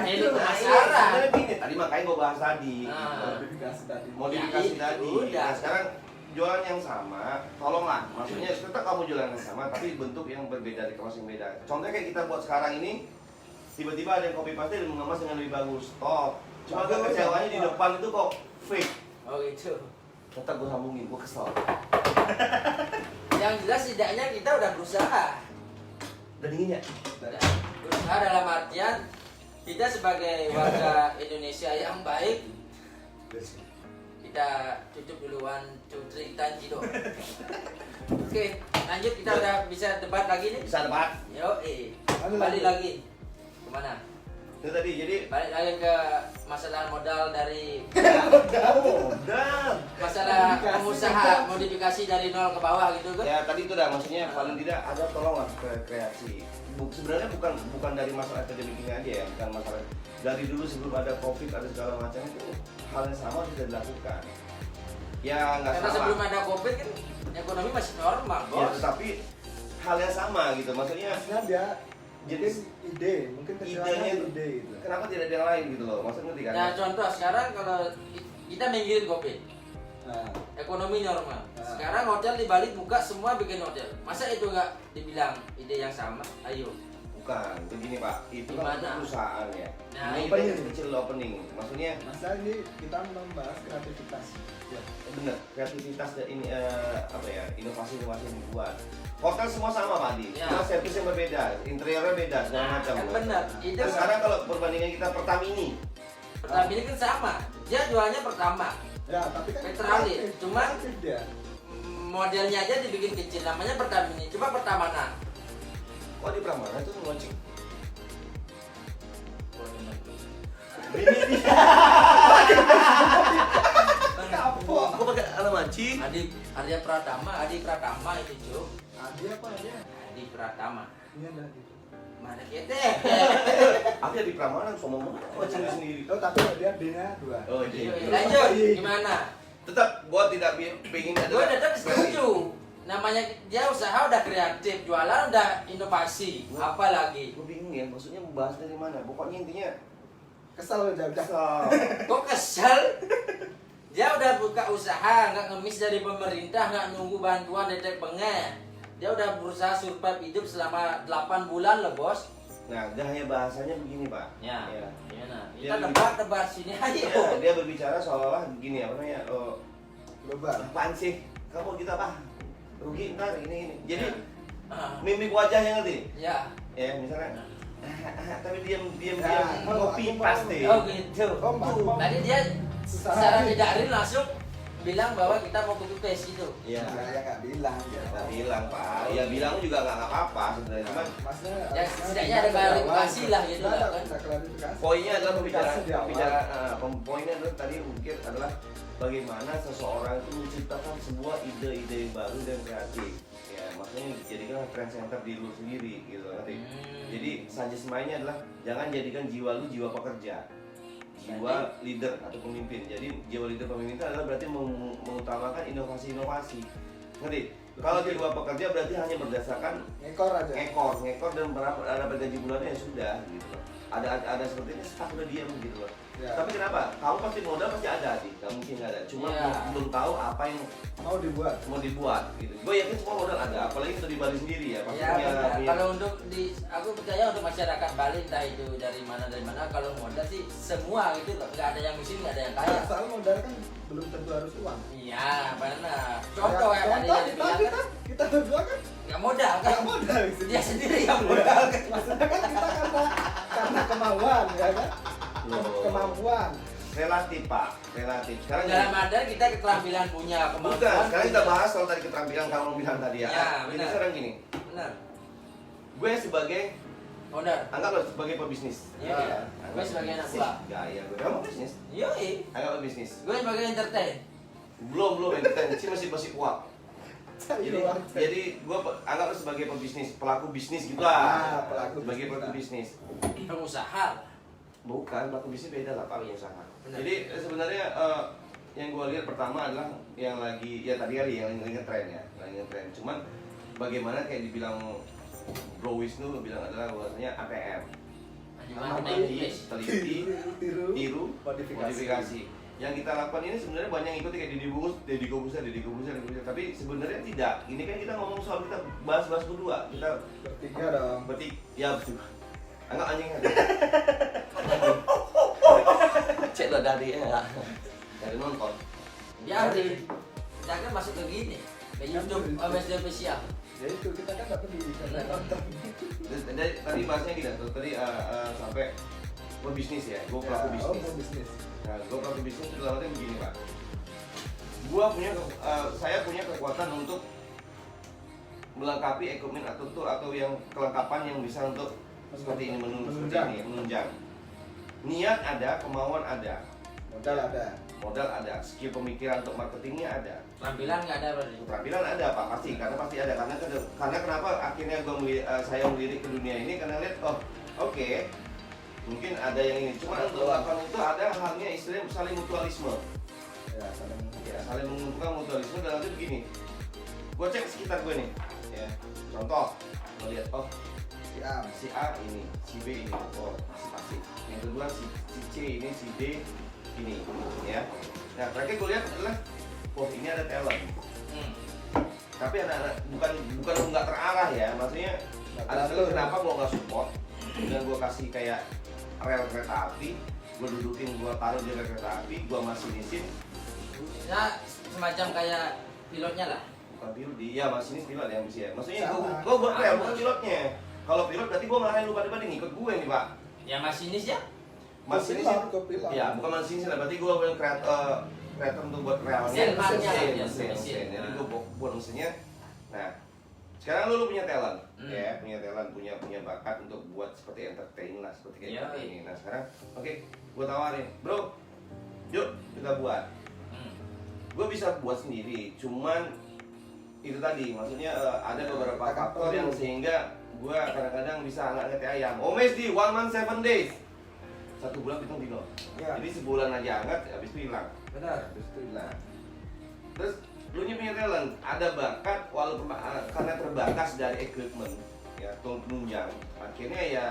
itu pasaran. Tadi makanya gue bahas tadi. Modifikasi Ya, tadi. udah. Nah, sekarang jualan yang sama, tolonglah. Maksudnya tetap kamu jualan yang sama, tapi bentuk yang berbeda, dikemas yang beda. Contohnya kayak kita buat sekarang ini, tiba-tiba ada yang copy paste dan mengemas dengan lebih bagus. Stop. Cuma kan kecewanya di depan itu kok fake. Oh gitu. Tetap gue sambungin, gue kesel. Yang jelas setidaknya kita udah berusaha. Udah dingin ya? Berusaha dalam artian kita sebagai warga Indonesia yang baik, kita tutup duluan cerita Jido. Oke, lanjut, kita udah bisa debat lagi nih. Bisa debat. Yo, balik lagi kemana? Itu tadi, jadi Balik lagi ke masalah modal dari modal. masalah pengusaha modifikasi dari nol ke bawah gitu kan? Ya tadi itu dah, maksudnya paling tidak ada tolonglah kreasi. Sebenarnya bukan dari masalah akademik ini aja ya, bukan masalah dari dulu sebelum ada COVID ada segala macam itu hal yang sama sudah dilakukan. Ya nggak Karena salah. sebelum ada COVID kan ekonomi masih normal, Ya, bos. tetapi hal yang sama gitu. Maksudnya Maksudnya dia Jadi mungkin idenya kecewanya itu ide gitu. kenapa tidak ada yang lain gitu loh? Maksudnya ngerti kan? Ya contoh sekarang kalau kita minggirin COVID, Nah, ekonomi normal. Nah. Sekarang hotel di Bali buka semua bikin hotel. Masa itu nggak dibilang ide yang sama? Ayo. Bukan, begini Pak, itu Gimana? kan perusahaan ya. Nah, Ini opening. idenya kecil opening. Maksudnya masa ini kita membahas kreativitas. Ya. bener kreativitas dan ini apa ya inovasi-inovasi yang dibuat. Hotel semua sama Pak Adi, Ya. cuma servisnya berbeda, interiornya beda segala Nah, macam. kan benar. Itu Nah, sekarang kalau perbandingan kita Pertamini, Pertamina ini kan sama. Dia jualnya pertama. Ya, tapi kan Petrali, kreatif, cuma- kreatif dia. Modelnya aja dibikin kecil, namanya Pertamina. Cuma Pertamina. kok di Pramana itu launching? Kapok. Kok pakai ala mancing? Adi Arya Pratama, Adi Pratama itu Jo. Adi apa dia? Adi Pratama. Ini ada gitu. Mana kita? Aku ya di Pramana sombong banget mancing sendiri. Oh, tapi dia D-nya 2. Oh iya. Lanjut, gimana? Tetap gua tidak pengen ada. Gue tetap setuju. Namanya dia usaha udah kreatif, jualan udah inovasi. Apa lagi? Gue bingung ya, maksudnya membahas dari mana? Pokoknya intinya Kesel udah. kesal. Kok kesel? Dia udah buka usaha, nggak ngemis dari pemerintah, nggak nunggu bantuan dari pengen. Dia udah berusaha survive hidup selama 8 bulan loh bos. Nah, gaya bahasanya begini Pak. Ya, Ya. gimana? Dia Kita debat sini aja. Ya, dia berbicara seolah-olah begini apa namanya? Global. Apaan sih? Kamu kita apa? Rugi ntar ini. Jadi Ah, mimik wajahnya ngerti? ya. Ya misalnya. Tapi diam Ya, kalau ngopi aku mau- pasti. Oh gitu. Oh, mau. Tadi dia Susah. secara tidak real langsung bilang bahwa kita mau copy paste gitu. Iya. Ya nggak bilang ya. Kita bilang Pak. Ya bilang juga nggak apa-apa sebenarnya. Cuman Maksudnya Ya, harusnya setidaknya kita ada klarifikasi sejawab. lah gitu Nggak lah, ada, kan. ada klarifikasi. poinnya adalah Komunikasi di awal. poinnya adalah tadi mungkin adalah bagaimana seseorang itu menciptakan sebuah ide-ide baru dan kreatif. Ya, maksudnya jadikan trend center di lu sendiri gitu nanti. Jadi suggest mainnya adalah jangan jadikan jiwa lu jiwa pekerja. Jiwa leader atau pemimpin. Jadi jiwa leader pemimpin itu adalah berarti mengutamakan inovasi-inovasi. Ngerti? Kalau jiwa pekerja berarti hanya berdasarkan Ngekor aja. ngekor dan berapa ada gaji bulannya ya sudah gitu loh. Ada seperti ini staff udah diam gitu loh. Ya. Tapi kenapa? Kamu pasti modal pasti ada sih, nggak mungkin nggak ada. Cuma Ya. belum tahu apa yang Mau dibuat. mau dibuat gitu. Gue yakin semua modal ada, apalagi itu di Bali sendiri ya. Pasti Ya, benar. punya- Kalau untuk aku percaya untuk masyarakat Bali entah itu dari mana, kalau modal sih semua gitu loh, nggak ada yang miskin, nggak ada yang kaya. Soal modal kan belum tentu harus uang. Iya, benar. Contoh ya, tadi contoh yang kita, dibilang kan kita berdua kan nggak modal kan? nggak modal di sini. Dia sendiri yang modal kan? Maksudnya kan kita karena kemauan ya kan. Loh. Kemampuan. relatif Pak, relatif. Sekarang Dalam gini. artian kita keterampilan punya kemampuan. Bukan, sekarang kita punya. bahas soal tadi keterampilan kamu bilang tadi ya. Ya, Jadi benar. sekarang gini, Benar. gue sebagai Owner. anggaplah sebagai pebisnis. Iya, iya. Gue sebagai anak buah. Gaya gue, kamu bisnis. Yoi. Anggap bisnis. Gue sebagai entertain. Belum entertain, sih masih kuat. Jadi, Iya. jadi gue anggap sebagai pebisnis, pelaku bisnis gitu Ah, lah. pelaku sebagai bisnis. pelaku bisnis. Pengusaha. Bukan, pelaku bisnis beda lah Pak usaha. Benar. Jadi sebenarnya yang gue lihat pertama adalah yang lagi ya tadi kali yang lagi ngetren ya, lagi ngetren. Cuman bagaimana kayak dibilang Bro Wisnu bilang adalah bahwasanya ATM, Gimana amati, nih? teliti, tiru, modifikasi. modifikasi. Yang kita lakukan ini sebenarnya banyak yang ikuti kayak Deddy Kobuser. Tapi sebenarnya tidak. Ini kan kita ngomong soal kita bahas-bahas berdua. Kita Bertiga dong. berarti ya betul. Anggap anjing aja. Cek lo dari nonton. Ya, kita kan masuk ke gini. Ke YouTube OMSD official. Ya itu kita kan dapat di nonton. Dari tadi bahasnya gitu. Tadi sampai pebisnis ya. Gue pelaku Ya, bisnis. oh, bisnis. Nah, gue pelaku bisnis itu dalam artian begini Pak. Saya punya kekuatan untuk melengkapi equipment atau tool atau yang kelengkapan yang bisa untuk seperti ini menunjang. Niat ada, kemauan ada, Modal ada. modal ada, skill pemikiran untuk marketingnya ada, Tampilan nggak ada berarti. keterampilan ada Pak pasti ada karena kenapa akhirnya saya melirik ke dunia ini karena lihat oke, Mungkin ada yang ini. Cuma untuk melakukan itu ada halnya istilah saling mutualisme. Ya, saling Ya, saling menguntungkan mutualisme dalam arti begini. Gue cek sekitar gue nih. Ya. Contoh, gue lihat oh si A ini, si B ini, oh masih pasif. Yang kedua si C ini, si D ini, ya. Nah terakhir gue lihat adalah, oh ini ada talent. Tapi anak-anak bukan nggak terarah ya, maksudnya ada sekali kenapa gue nggak support dan gue kasih kayak rel kereta api, gue dudukin, gue taruh di rel kereta api, gue masinisin. Ya semacam kayak pilotnya lah. Bukan pilot, ya masinis pilot yang bisa ya. Maksudnya Sama. gue buat rel, bukan pilotnya. Kalau pilot berarti gue ngarahin lu pada ngikut gue nih pak. Ya masinis ya. Masinis Kopilot. ya, bukan masinis lah, berarti gue buat kreator untuk buat relnya. Mesin. Jadi gue buat mesinnya. Nah, sekarang lu punya talent, ya, punya talent, punya bakat untuk buat seperti entertain lah, seperti kayak ini. Nah sekarang, oke, gue tawarin, bro, yuk kita buat. Gue bisa buat sendiri, cuman itu tadi, maksudnya ada beberapa faktor yang sehingga gue kadang-kadang bisa nggak ngerti ayam. Omes di 1 month 7 days, 1 bulan hitung dino. Ya. Jadi sebulan aja hangat, habis itu hilang. Benar. Habis itu hilang. Terus lu punya talent, ada bakat walaupun karena terbatas dari equipment, ya, tools penunjang. Akhirnya ya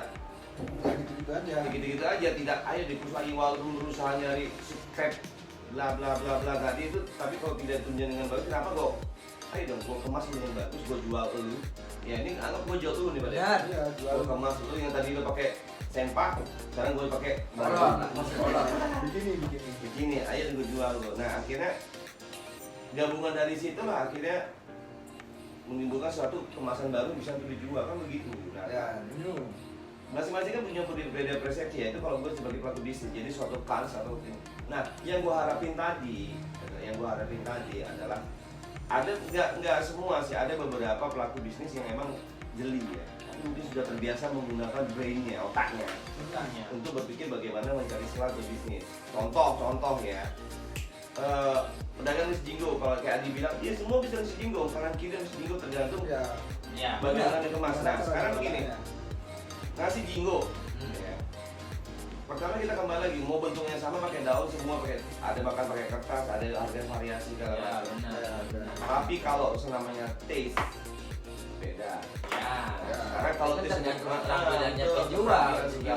Gitu aja. gitu-gitu aja, tidak ayo dipus lagi walaupun berusaha nyari subscribe bla bla bla bla tadi itu, tapi kalau tidak tunjang dengan bagus, kenapa kok? Ayo dong, gua kemas dengan bagus, gua jual lu. Ya ini anggap gua jual lu nih, Pak. Benar. Iya, jual. Gua kemas lu yang tadi lu pakai sempak, sekarang gua pakai Kolor. begini, ayo gua jual lu. Nah akhirnya gabungan dari situ lah akhirnya menimbulkan suatu kemasan baru bisa untuk dijual, kan begitu. Nah, Ya, new. masing-masing kan punya berbeda persepsi ya, itu kalau gue sebagai pelaku bisnis jadi suatu kans atau ini. Nah yang gue harapin tadi adalah ada nggak semua sih, ada beberapa pelaku bisnis yang emang jeli ya, tapi mungkin sudah terbiasa menggunakan brainnya, otaknya untuk berpikir bagaimana mencari celah berbisnis. Contoh ya, pedagang nasi jinggo, kalau kayak Adi bilang, dia semua bisa nasi jinggo, kanan kiri nasi jinggo tergantung Ya. bagaimana dikemas. Nah sekarang begini, nasi jinggo, ya. Pertama kita kembali lagi, mau bentuknya sama pakai daun semua, pakai ada bahkan pakai kertas, ada harga variasi segala macam. Tapi kalau namanya taste beda. Karena kalau taste tampilannya penjual juga.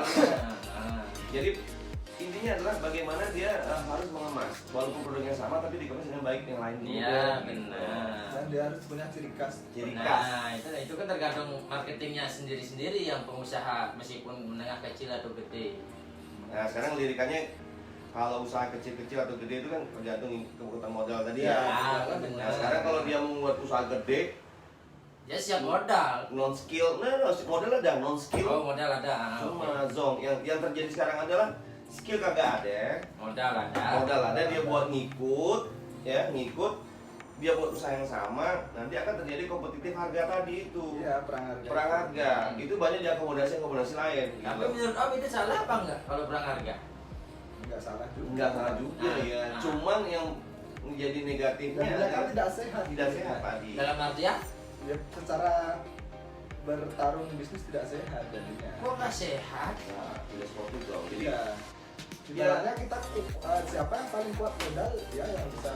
Jadi intinya adalah bagaimana dia harus mengemas, walaupun produknya sama tapi dikemas dengan baik yang lain dulu. Iya benar. Dan dia harus punya ciri khas. Ciri khas. Nah itu kan tergantung marketingnya sendiri-sendiri yang pengusaha, meskipun menengah kecil atau gede. Nah sekarang lirikannya kalau usaha kecil-kecil atau gede itu kan tergantung kebutuhan modal tadi ya. benar. Nah sekarang kalau dia membuat usaha gede, Ya siap modal. non skill, modal ada, non skill. Oh modal ada. Cuma zong. Yang terjadi sekarang adalah skill kagak ada, Modal ada. dia buat ngikut, dia buat usaha yang sama, nanti akan terjadi kompetitif harga tadi itu. Iya, perang harga. Itu banyak diakomodasi lain. Tapi menurut Om itu salah apa enggak kalau perang harga? Enggak salah juga. Enggak salah juga ya. Cuman yang menjadi negatifnya Dan mereka adalah tidak sehat. tidak sehat tadi. Dalam artian? Ya, secara bertarung bisnis tidak sehat jadinya. Kok nggak sehat? Nah, tidak seperti itu. Jadi Iya. Ibaratnya kita siapa yang paling kuat modal, dia yang bisa.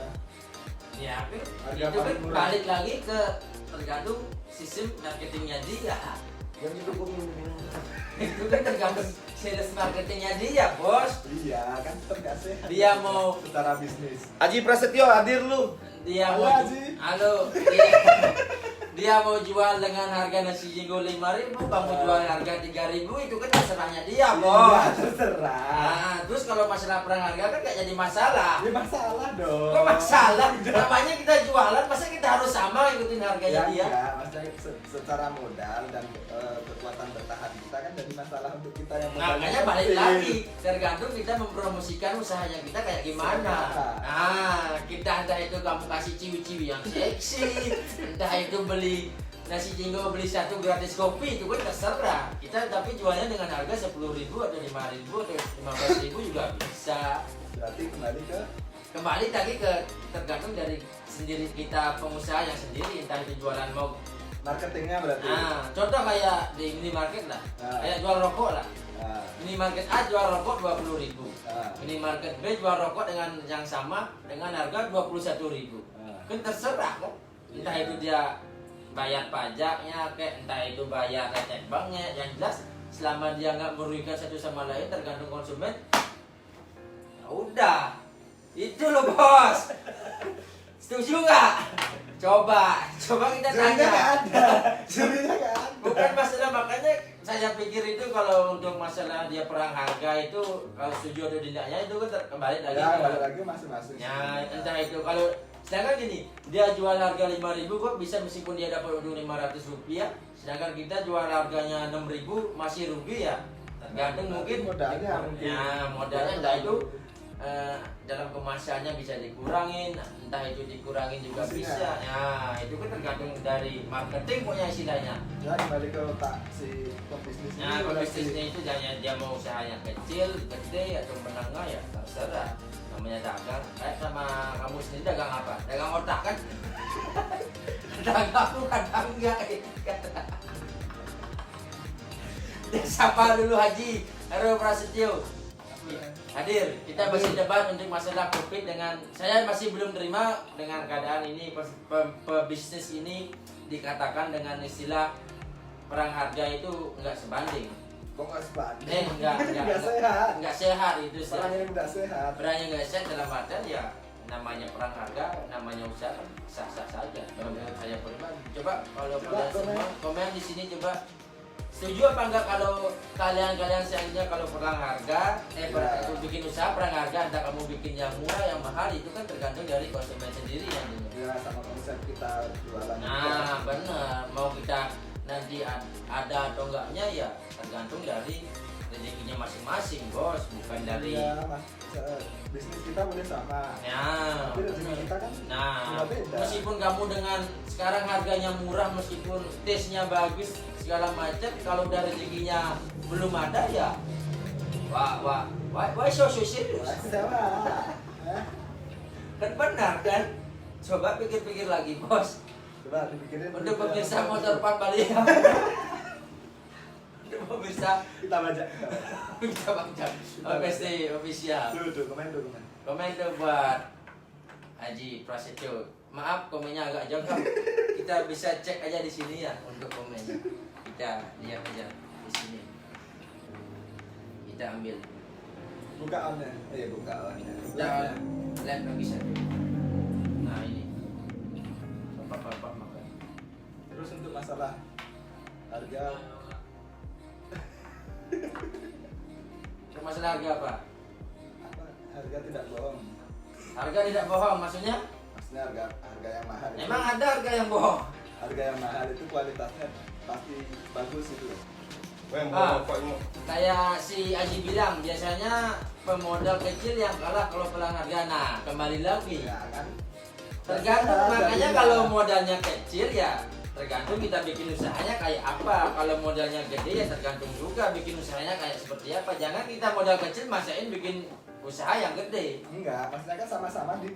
Ya, tapi Harga itu kan paling murah. balik lagi ke tergantung sistem marketingnya dia. yang itu gue minum. Itu kan tergantung sales marketingnya dia, bos. Iya, kan tidak sehat. Dia mau secara bisnis. Aji Prasetyo hadir lu. dia Halo, mau Haji. dia mau jual dengan harga nasi jinggo 5.000, kamu jual harga 3.000, itu kan terserahnya dia, Iya, bos. terserah. Nah, terus kalau masalah perang harga kan gak jadi masalah. Ya masalah dong. Kok masalah? Namanya kita jualan, masa kita harus sama ikutin harganya Ya, dia? enggak, maksudnya secara modal dan kekuatan bertahan kita kan jadi masalah untuk kita yang Nah, modalnya makanya balik kecil. lagi, tergantung kita mempromosikan usahanya kita kayak gimana. Nah, kita entah itu kamu kasih ciwi-ciwi yang seksi, entah itu beli nasi jinggo beli 1 gratis kopi, itu kan terserah. Kita tapi jualnya dengan harga 10.000 atau 5.000 atau 15.000 juga bisa. Berarti Kembali lagi ke tergantung dari sendiri kita pengusaha yang sendiri, entah itu jualan mau. marketingnya berarti. Nah, contoh kayak di minimarket lah, Nah. kayak jual rokok lah. Minimarket A jual rokok 20.000. Ah. Minimarket B jual rokok dengan yang sama dengan harga 21.000. Kan terserah kan. Entah itu dia bayar pajaknya, kayak entah itu bayar receh banknya, yang jelas selama dia nggak merugikan satu sama lain tergantung konsumen. Ya udah, itu loh bos. Setuju nggak? Coba kita Jurinya nggak tanya. ada. Jurinya nggak ada. Bukan masalah, makanya saya pikir itu kalau untuk masalah dia perang harga itu kalau setuju atau tidaknya itu kan kembali lagi Ya, ke balik lagi masing-masing. ya, entah itu kalau sedangkan gini, dia jual harga 5.000 kok bisa meskipun dia dapat untung 500 rupiah, sedangkan kita jual harganya 6.000 masih rugi ya. Tergantung mungkin modalnya ya modalnya entah itu dalam kemasannya bisa dikurangin, entah itu dikurangin juga Pastinya. bisa. Ya, itu kan tergantung dari marketing pokoknya istilahnya. Ya kembali ke otak si pebisnis ini. Nah, berarti. bisnisnya itu jangan dia mau usahanya kecil, gede atau menengah ya terserah. Namanya dagang. Kayak sama kamu sendiri dagang apa? Dagang otak kan? Dagang aku kadang enggak. Sapa dulu Haji Heru Prasetyo. Hadir, kita masih debat untuk masalah COVID dengan saya masih belum terima dengan keadaan ini pebisnis ini dikatakan dengan istilah perang harga itu enggak sebanding. Kok nggak sebanding? Enggak sehat. enggak sehat itu Orang yang tidak sehat. perang yang enggak sehat dalam artian ya namanya perang harga, namanya usaha kan sah-sah saja. Kalau menurut saya pribadi. Coba kalau kalian semua komen di sini coba setuju apa enggak kalau kalian seandainya kalau perang harga bikin usaha perang harga, entah kamu bikin yang murah yang mahal itu kan tergantung dari konsumen sendiri yang Ya sama konsep kita jualan. nah benar, mau kita nanti ada atau enggaknya ya tergantung dari rezekinya masing-masing bos, bukan dari Ya, mas, bisnis kita boleh sama. ya Tapi rezeki kita kan nah beda. meskipun kamu dengan sekarang harganya murah, meskipun taste-nya bagus segala macam, kalau udah rezekinya belum ada ya why so serius Sama. kan benar kan. Coba pikir-pikir lagi bos. Coba dipikirin. Untuk pemirsa motor Pak Bali. Untuk pemirsa Kita baca. kita baca OPC official. Tuh, komen. Komen tuh buat Haji Prasetyo. Maaf komennya agak jauh. Kita bisa cek aja di sini ya untuk komennya. Kita lihat aja di sini. Kita ambil. Buka onnya. Iya, buka onnya. Nah, lihat nggak bisa. Nah ini. Bapak makan. Terus untuk masalah harga Masalah harga apa? harga tidak bohong. Harga tidak bohong maksudnya? Maksudnya harga yang mahal. itu- Emang ada harga yang bohong? harga yang mahal itu kualitasnya pasti bagus itu. Kayak si Aji bilang biasanya pemodal kecil yang kalah kalau perang harga. Nah kembali lagi Ya kan? tergantung, Ya, makanya jadi- kalau modalnya kecil ya tergantung kita bikin usahanya kayak apa. Kalau modalnya gede ya tergantung juga bikin usahanya kayak seperti apa. Jangan kita modal kecil masain bikin usaha yang gede. Enggak, maksudnya kan sama-sama di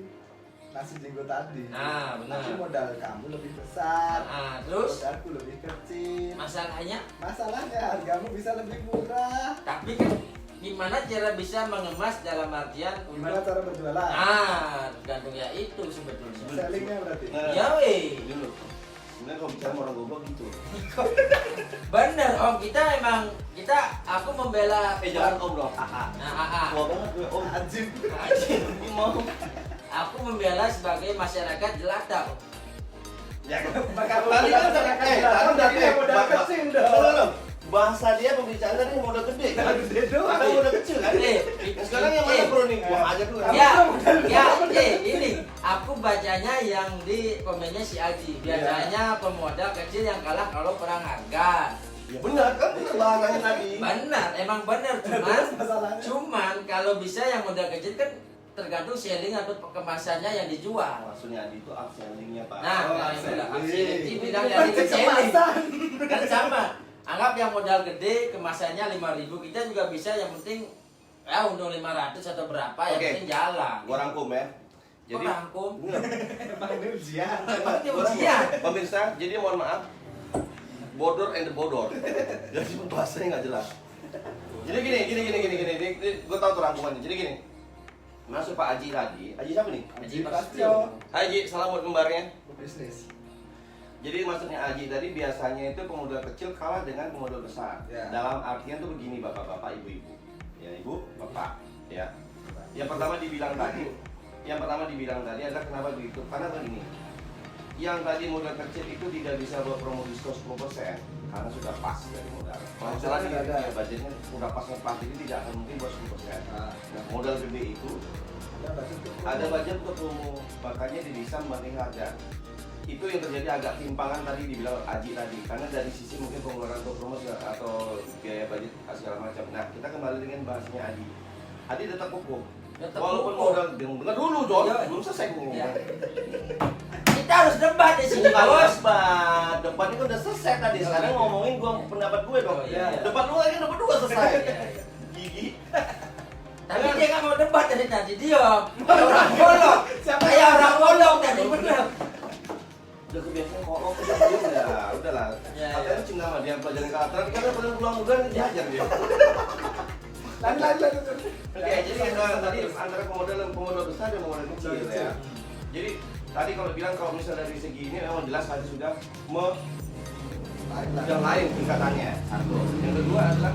nasi jenggot tadi. Nah, benar. Tapi modal kamu lebih besar. Nah, terus Modalku lebih kecil. masalahnya, Masalahnya hargamu bisa lebih murah. tapi kan gimana cara bisa mengemas dalam artian Gimana untuk cara berjualan? tergantung ya itu sebetulnya. Sellingnya berarti. Ya weh, Dulu. Sebenarnya kalau bicara sama orang goblok gitu. bener om, aku membela. Jangan om dong. Nah, Tua banget gue om. Anjing. Mau. aku membela sebagai masyarakat jelata. Om. Ya kan. Maka Tadi kan tadi dia modal kecil dong. Bahasa dia pembicaraan tadi modal gede. Modal gede doang. Kita modal kecil kan? Nah, sekarang yang mana bro nih? Wah aja dulu. Ini aku bacanya yang di komennya si Aji. Biasanya pemodal kecil yang kalah kalau perang harga. Ya benar kan? Benar bahasanya tadi. Benar, emang benar. Masalahnya. Cuman kalau bisa yang modal kecil kan tergantung selling atau kemasannya yang dijual. Maksudnya Adi itu upsellingnya pak. Nah, Oh, yang bilang upselling. upselling, bilang dari Bukan selling. kemasan. Kan sama. Anggap yang modal gede kemasannya 5.000, kita juga bisa yang penting ya untung 500 atau berapa, yang Oke. penting jalan. Gua rangkum ya. Jadi rangkum. bener. Emang ini ujian. Emang dia Gua rangkum. ujian. Pemirsa, jadi mohon maaf. Bodor and the bodor. Jadi bahasanya nggak jelas. Jadi gini, gue tahu tuh rangkumannya. Jadi gini, masuk Pak Haji tadi. Haji siapa nih? Haji Prasetyo. Haji, salam buat kembarnya. Bisnis. Jadi maksudnya Haji tadi biasanya itu pemodal kecil kalah dengan pemodal besar. Ya. Dalam artian tuh begini bapak-bapak, ibu-ibu. Ya ibu, bapak. Ya. Yang pertama dibilang tadi adalah kenapa begitu? Karena begini. Yang tadi modal kecil itu tidak bisa buat promo diskon 10% karena sudah pas dari modal. Kalau misalnya Sudah ada. ya, budgetnya sudah pas ngepas, jadi tidak akan mungkin buat 10%. Nah, modal gede itu ada budget untuk promo, makanya bisa membanding harga. Itu yang terjadi agak timpangan tadi dibilang Aji tadi, karena dari sisi mungkin pengeluaran untuk promo atau biaya budget segala macam. Nah, kita kembali dengan bahasnya Adi. Adi tetap kukuh. Walaupun modal benar dulu, John, belum selesai ngomongnya. Kita harus debat di sini, Bukan bos. debat, debatnya kan udah selesai tadi. Sekarang ngomongin gua pendapat gue dong. Oh, iya. Debat lu lagi, debat dua selesai. Gigi. Tapi dia nggak mau debat dari tadi, diam. Kayak orang bolong. Kayak orang bolong tadi, bener. Udah kebiasaan kolok udah diem ya, udahlah. Ya, Katanya ya. cinta sama dia pelajaran karakter, tapi kan pernah pulang bulan diajar dia. Lanjut. Oke, jadi tadi antara pemodal besar dan pemodal kecil ya. Jadi tadi kalau bilang kalau misalnya dari segi ini memang jelas Haji sudah yang lain tingkatannya. Satu. Yang kedua adalah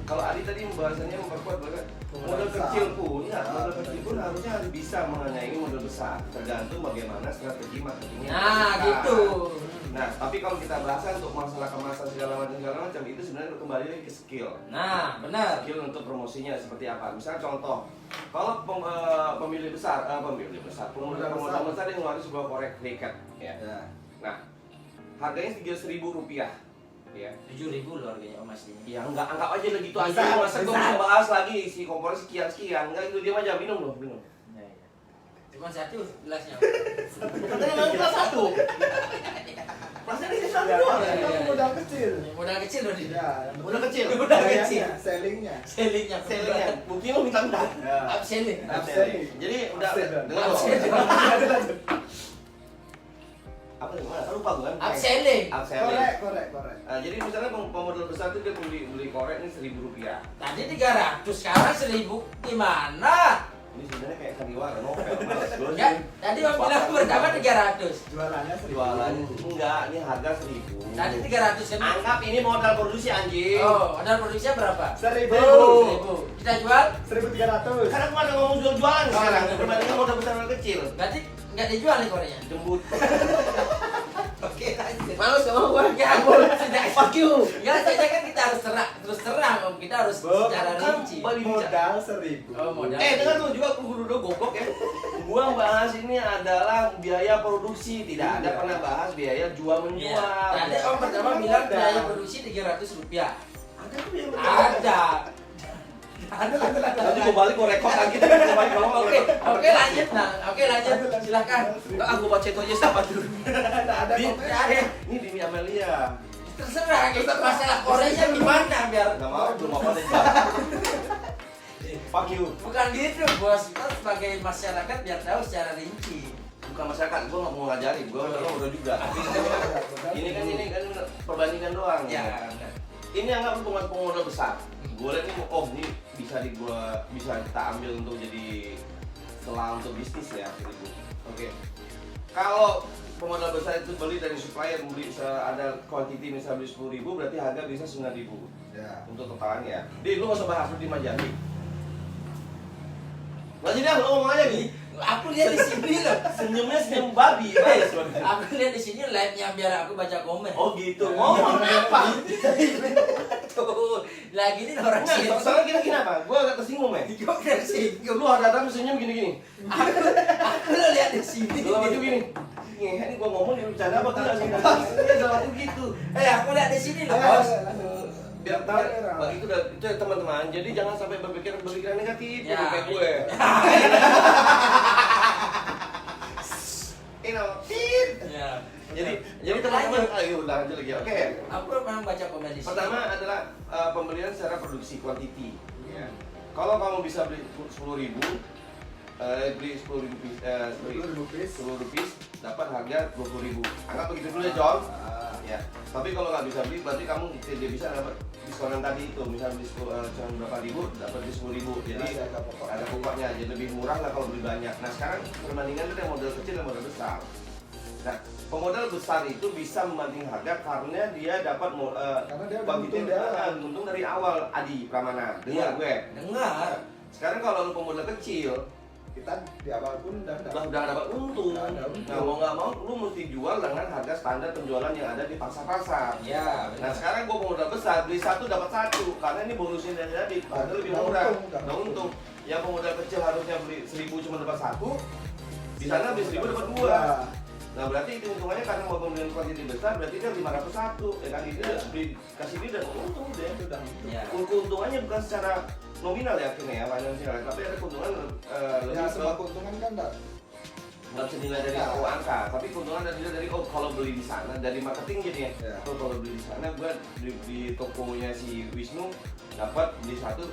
kalau Adi tadi bahasanya memperkuat bahwa modal kecil pun, ya modal kecil pun harusnya harus bisa mengenai modal besar. Tergantung bagaimana strategi marketingnya. Nah, kita. gitu. Nah, tapi kalau kita bahas untuk masalah kemasan segala macam itu sebenarnya kembali lagi ke skill. Nah, benar. Skill untuk promosinya seperti apa? Misalnya contoh, kalau pemodal besar yang ngeluarin sebuah korek cricket, ya. Nah, harganya Rp3.000, ya. 7.000 loh harganya Mas ini. Ya enggak, anggap aja lagi itu Bisa, aja. Masa gue bisa. bisa bahas lagi si kompornya sekian. Enggak, itu dia aja minum loh, minum. Cuma satu gelasnya. Katanya memang kelas 1. Kelasnya di satu Ya, doang. itu modal kecil. Modal kecil loh dia. Ya, Udah kecil. Modal kecil. gayanya, sellingnya. Sellingnya. Selingnya, bukti lo minta-minta. Upselling. Upselling. Jadi udah Upselling. dengar dong. Lanjut. Apa gimana? Lupa gue kan. Upselling. Upselling. Korek. Nah, jadi misalnya pemodal besar itu dia beli korek ini Rp1.000. Tadi 300, sekarang 1.000. Gimana? Ini sebenarnya kayak sandiwara novel. Males gue Ya, sih. tadi Om bilang pertama 300. Jualannya 1.000. Jualan enggak, ini harga 1.000. Tadi 300 kan? Anggap ini modal produksi anjing. Oh, modal produksinya berapa? 1.000. 1.000. Kita jual? 1.300. Karena gua ada ngomong jual-jualan sekarang. Perbandingan modal besar dan kecil. Berarti nggak dijual nih koreknya? Jembut. Oke, lanjut. Males sama gua. Ya, fuck you. Ya, saja kan kita harus terus terang Om. Kita harus secara Kan rinci. balik bicara. Modal 1.000. Oh, modal. Dengar tuh juga guru udah goblok ya. Gua bahas ini adalah biaya produksi, tidak ada pernah bahas biaya jual Iya. menjual. Tadi Om pertama bilang biaya produksi Rp300. Ada tuh yang Ada. Nanti gua balik gua rekod lagi. Gua balik ngomong. Oke lanjut. Nah, oke lanjut. Silakan. Enggak, aku baca itu aja siapa dulu. Ada Ini Dini Amelia. Terserah kita masalah koreknya gimana biar. Enggak mau, belum apa deh. Fuck you. Bukan gitu bos. Kita sebagai masyarakat biar tahu secara rinci. Bukan masyarakat, gua nggak mau ngajarin, gua udah juga. Ini kan perbandingan doang. Ya. Ini anggap pemodal besar. Gue lihat ini, oh ini bisa kita ambil untuk jadi selang untuk bisnis ya, 1.000. Oke. Kalau pemodal besar itu beli dari supplier, beli ada quantity misalnya beli 10.000, berarti harga bisa 9.000 Ya. untuk totalnya. Di, lu nggak usah bahas lu di Majani. Lanjut dah, lu ngomong aja nih. Aku lihat di sini loh. Senyumnya senyum babi. Aku lihat di sini live-nya biar aku baca komen. Oh gitu. Ngomong apa? Tuh, lagi ini orang Nah, sini. soalnya gini apa? Gue agak tersinggung, men. Kok dari sini? Lu ada senyum gini-gini. Aku lo lihat di sini. Dalam itu gini. Ini gua ngomong dia bercanda apa tidak sih? Iya, dalam itu gitu. Aku lihat di sini loh bos. Biar bagi itu teman-teman. Jadi jangan sampai berpikiran negatif Ya. kayak gue. Tit. Ya. Jadi teman-teman, ayo udah lanjut lagi. Oke. Aku memang baca komen di sini. Pertama adalah pembelian secara produksi quantity. Ya. Kalau kamu bisa beli 10.000, beli 10.000 piece, 10 piece dapat harga 20.000. Anggap begitu dulu ya, John. Ya, tapi kalau nggak bisa beli berarti kamu tidak bisa dapat diskonan tadi itu, misalnya diskon berapa ribu dapat di 10.000. Jadi Ya, ada pokok. ada pokoknya, jadi lebih murah lah kalau beli banyak. Nah sekarang perbandingan itu yang modal kecil dan modal besar. Nah pemodal besar itu bisa membanding harga karena dia dapat Karena dia udah begitu untung dari awal. untung dari awal. Adi Pramana, dengar Iya. gue. Dengar. Sekarang kalau lu pemodal kecil, Kita di awal pun udah udah dapat untung. Udah ada untung. Nah mau nggak mau lu mesti jual dengan harga standar penjualan yang ada di pasar-pasar. Ya, Nah sekarang gua pemodal besar beli satu dapat satu karena ini bonusnya dari tadi harga lebih Udah murah, untung, udah udah untung. Yang pemodal kecil harusnya beli 1.000 cuma dapat satu, di sana beli 1.000 dapat dua. Nah berarti itu hitungannya karena mau pembelian kuantiti besar berarti dia 501 ya kan itu beli kasih dia udah untung deh. Itu udah untung. Ya. Keuntungannya bukan secara nominal ya akhirnya ya finansial, tapi ada keuntungan lebih Ya semua keuntungan kan enggak. nggak bisa dinilai dari angka, tapi keuntungan dari oh kalau beli di sana dari marketing jadinya. Ya. Oh, kalau beli di sana gua di tokonya si Wisnu dapat beli satu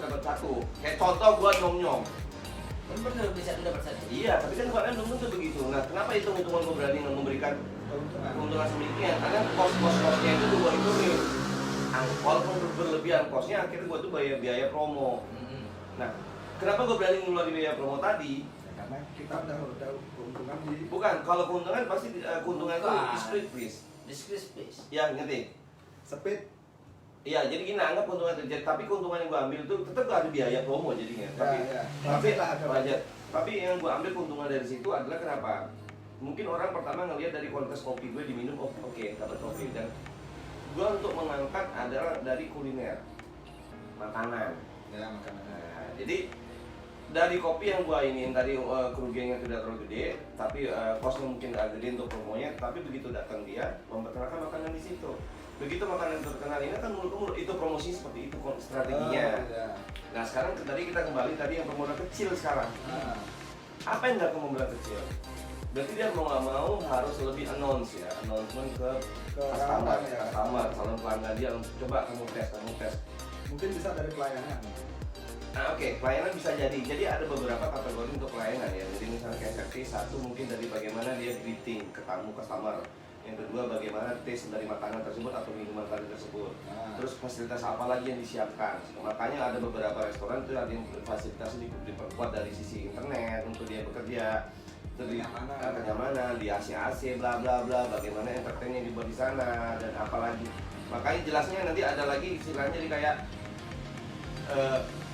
dapat satu. Kayak contoh gua nyom. bener bisa dapat satu. Iya, tapi kan kemarin belum tentu begitu. Nah, kenapa hitung-hitungan gua berani memberikan keuntungan sedemikian? Karena kos-kosnya itu gua itu nih. Walaupun berlebihan kosnya, akhirnya gua tuh bayar biaya promo. Nah, kenapa gua berani ngeluarin biaya promo tadi? Karena kita udah keuntungan di Bukan, kalau keuntungan pasti keuntungan itu Bukan. discrete please. Discrete space. Ya, ngerti? speed. Iya, jadi gini anggap keuntungan terjadi, tapi keuntungan yang gua ambil tuh tetap gak ada biaya promo jadinya. Tapi lah ada budget. Tapi yang gua ambil keuntungan dari situ adalah kenapa? Mungkin orang pertama ngelihat dari kualitas kopi gue diminum, oh oke, dapat kopi dan gua untuk mengangkat adalah dari kuliner, makanan. Ya makanan. Nah, jadi dari kopi yang gua ini tadi kerugiannya tidak terlalu gede, tapi kosnya mungkin agak gede untuk promonya, tapi begitu datang dia memperkenalkan makanan di situ. Begitu makanan terkenal ini kan mulut itu promosi seperti itu strateginya. Ya. Nah sekarang tadi kita kembali tadi yang pemodal kecil sekarang. Apa yang dilakukan pemodal kecil? Berarti dia mau nggak mau harus lebih announcement ke customer, ya. calon pelanggan dia. Coba kamu tes. Mungkin bisa dari pelayanan. Nah oke, pelayanan bisa jadi. Jadi ada beberapa kategori untuk pelayanan ya. Jadi misalnya kayak seperti satu mungkin dari bagaimana dia greeting ke tamu customer. Yang kedua bagaimana taste dari makanan tersebut atau minuman tadi tersebut. Terus fasilitas apa lagi yang disiapkan. Makanya ada beberapa restoran itu ada yang fasilitasnya diperkuat dari sisi internet untuk dia bekerja. Itu di kenyamanan, di AC bla bla bla, bagaimana entertain yang dibuat di sana dan apalagi. Makanya jelasnya nanti ada lagi istilahnya jadi kayak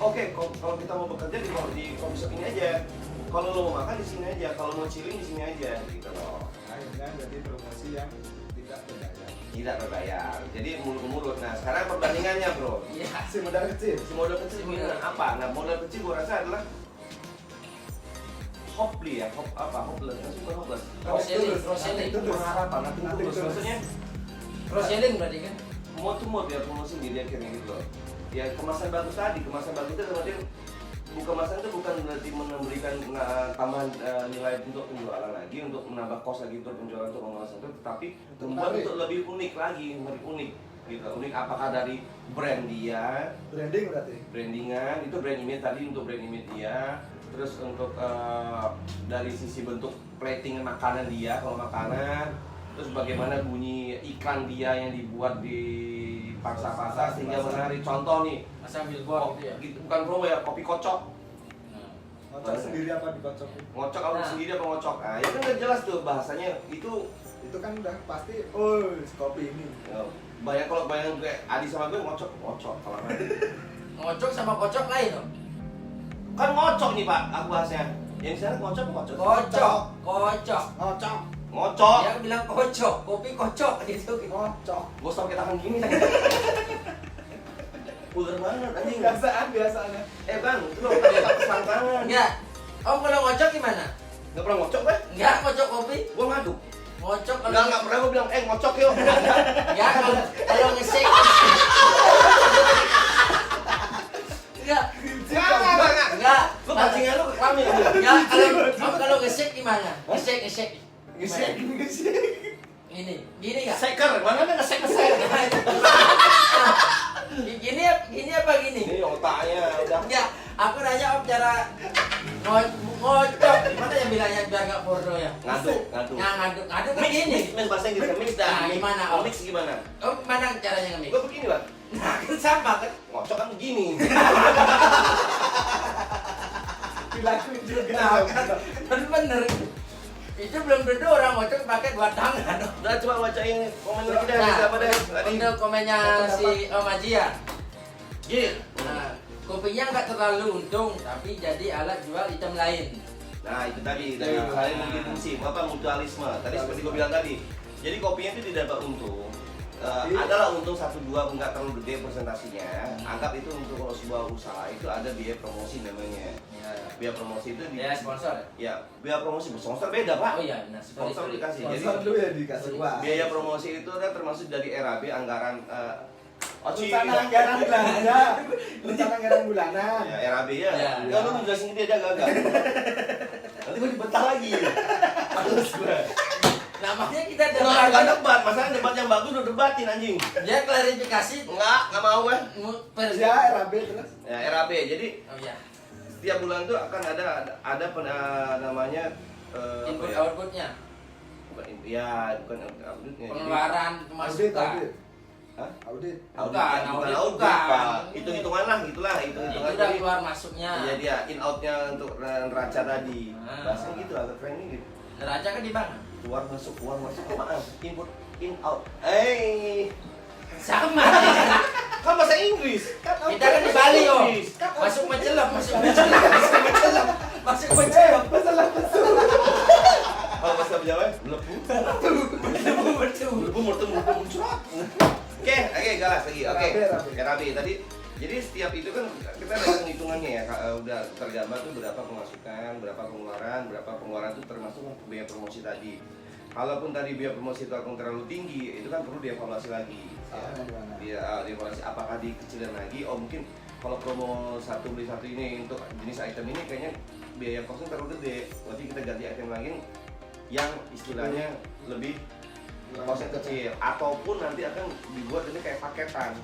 oke, kalau kita mau bekerja di coffee shop ini aja. Kalau lo mau makan di sini aja, kalau mau chilling di sini aja gitu loh. Akhirnya jadi promosi yang tidak berbayar. Tidak berbayar. Jadi mulut-mulut. Nah, sekarang perbandingannya, Bro. Iya. Si modal kecil. Si modal kecil ini apa? Nah, modal kecil gua rasa adalah hopeless ya. Hopeless. Bukan hopeless. Cross-selling. Itu pengharapan, nanti tulus. Maksudnya Cross-selling berarti kan? mau tuh mau dia promosi dia akhirnya gitu loh. Ya kemasan bagus tadi, kemasan bagus itu berarti kemasan itu bukan berarti memberikan tambahan nilai untuk penjualan lagi, untuk menambah kos lagi untuk penjualan untuk mengemas itu, tetapi membuat untuk lebih unik lagi, lebih unik gitu. Unik apakah dari brand dia, Branding berarti. brandingan itu brand image tadi untuk brand image dia, terus untuk dari sisi bentuk plating makanan dia kalau makanan, terus bagaimana bunyi iklan dia yang dibuat di pasar-pasar sehingga menarik. Contoh nih, Masa billboard gitu ya? gitu, bukan promo ya, kopi kocok. Ngocok sendiri apa dikocok? Ngocok apa Nah. sendiri apa ngocok? Nah, itu kan udah jelas tuh bahasanya itu. Itu kan udah pasti. Oh, kopi ini. Banyak kalau bayang kayak Adi sama gue ngocok kalau kan. Ngocok sama kocok lain dong? Kan ngocok nih Pak, aku bahasnya. Yang di sana ngocok apa ngocok? Kocok. Ngocok. Ngocok. Yang bilang kocok, kopi kocok gitu. Ngocok. Gue stop kita tangan gini. Ular banget anjing. Biasanya. Bang, itu lo tadi tak pesan tangan. Enggak. Om kalau ngocok gimana? Nggak pernah ngocok gue? Enggak, ngocok kopi. Gue ngaduk. Ngocok kalau Nggak pernah gue bilang, ngocok yuk. enggak kalau ngesek. Enggak. Enggak. Lu pancingan lu kami ya? Enggak, kalau ngesek gimana? Ngesek. Gini enggak? Seker, mana ada ngesek? Gini apa gini? Ini otaknya udah. Enggak, aku nanya om cara ngocok. Gimana yang bilangnya biar nggak porno ya? Ngaduk. ngaduk Mix, begini. mix bahasa Inggris, mix dah. Nah, gimana, Oh, Om? mix gimana? Oh, mana caranya nge-mix? Gue begini, Bang. Nah, kan sama kan? Ngocok kan begini. Dilakuin juga. Nah, kan bener. Itu belum tentu orang ngocok pakai dua tangan. Udah coba bacain komen lagi deh, Nah, apa deh tadi. untuk komennya si Om Haji ya. Gil. Nah, kopinya nggak terlalu untung, tapi jadi alat jual item lain. Nah, itu tadi dari Nah. saling multifungsi, apa mutualisme. Tadi seperti gue bilang tadi. Jadi kopinya itu tidak dapat untung. Adalah untung 1-2 enggak terlalu gede presentasinya. Anggap itu untuk kalau sebuah usaha itu ada biaya promosi namanya. Ya, Biaya promosi itu ya sponsor. ya, biaya promosi sponsor beda, Pak. Oh iya, nah, sorry, Sponsor sorry. dikasih. Jadi Sponsor dulu ya dikasih uang. biaya promosi itu kan termasuk dari RAB anggaran Rencana anggaran belanja, rencana anggaran bulanan. Ya, RAB ya. Ya. Enggak lu jelasin dia gagal. Nanti gue dibentah lagi. Males gue. Namanya kita Enggak debat. debat, masalah debat yang bagus udah debatin anjing. Dia klarifikasi Enggak mau gue. versi. Ya, RAB terus. Ya, RAB. Jadi Oh iya. setiap bulan tuh akan ada namanya apa Input ya? outputnya, Bukan outputnya. Jadi- pengeluaran Audit, pemasukan. audit. Hah? Audit. Bukan, audit audit, bukan. Pak. Hitung-hitungan lah, itulah, Itu hitung-hitungan. udah Jadi, keluar masuknya. iya dia in outnya untuk neraca tadi. Ah. Bahasanya gitu agak keren gitu. Neraca kan di mana? Keluar masuk, maaf. Input in out. Sama. Kan bahasa Inggris. Kita kan di Bali yo. Inggris. Masuk mencelam, masuk mencelam, masuk mencelam, masuk mencelam. Masalah betul. Kalau bahasa Jawa, melebu. Melebu melebu muncrat. Oke, galas lagi. Oke. Rabi. Rabi tadi. Jadi setiap itu kan kita ada hitungannya ya, udah tergambar tuh berapa pemasukan, berapa pengeluaran itu termasuk biaya promosi tadi. Kalaupun tadi biaya promosi itu akan terlalu tinggi, itu kan perlu dievaluasi lagi. Salahnya di mana? Dievaluasi apakah dikecilin lagi? Oh mungkin kalau promo satu beli satu ini untuk jenis item ini kayaknya biaya kosnya terlalu gede. Berarti kita ganti item lain yang istilahnya lebih kosnya kecil, ataupun nanti akan dibuat ini kayak paketan.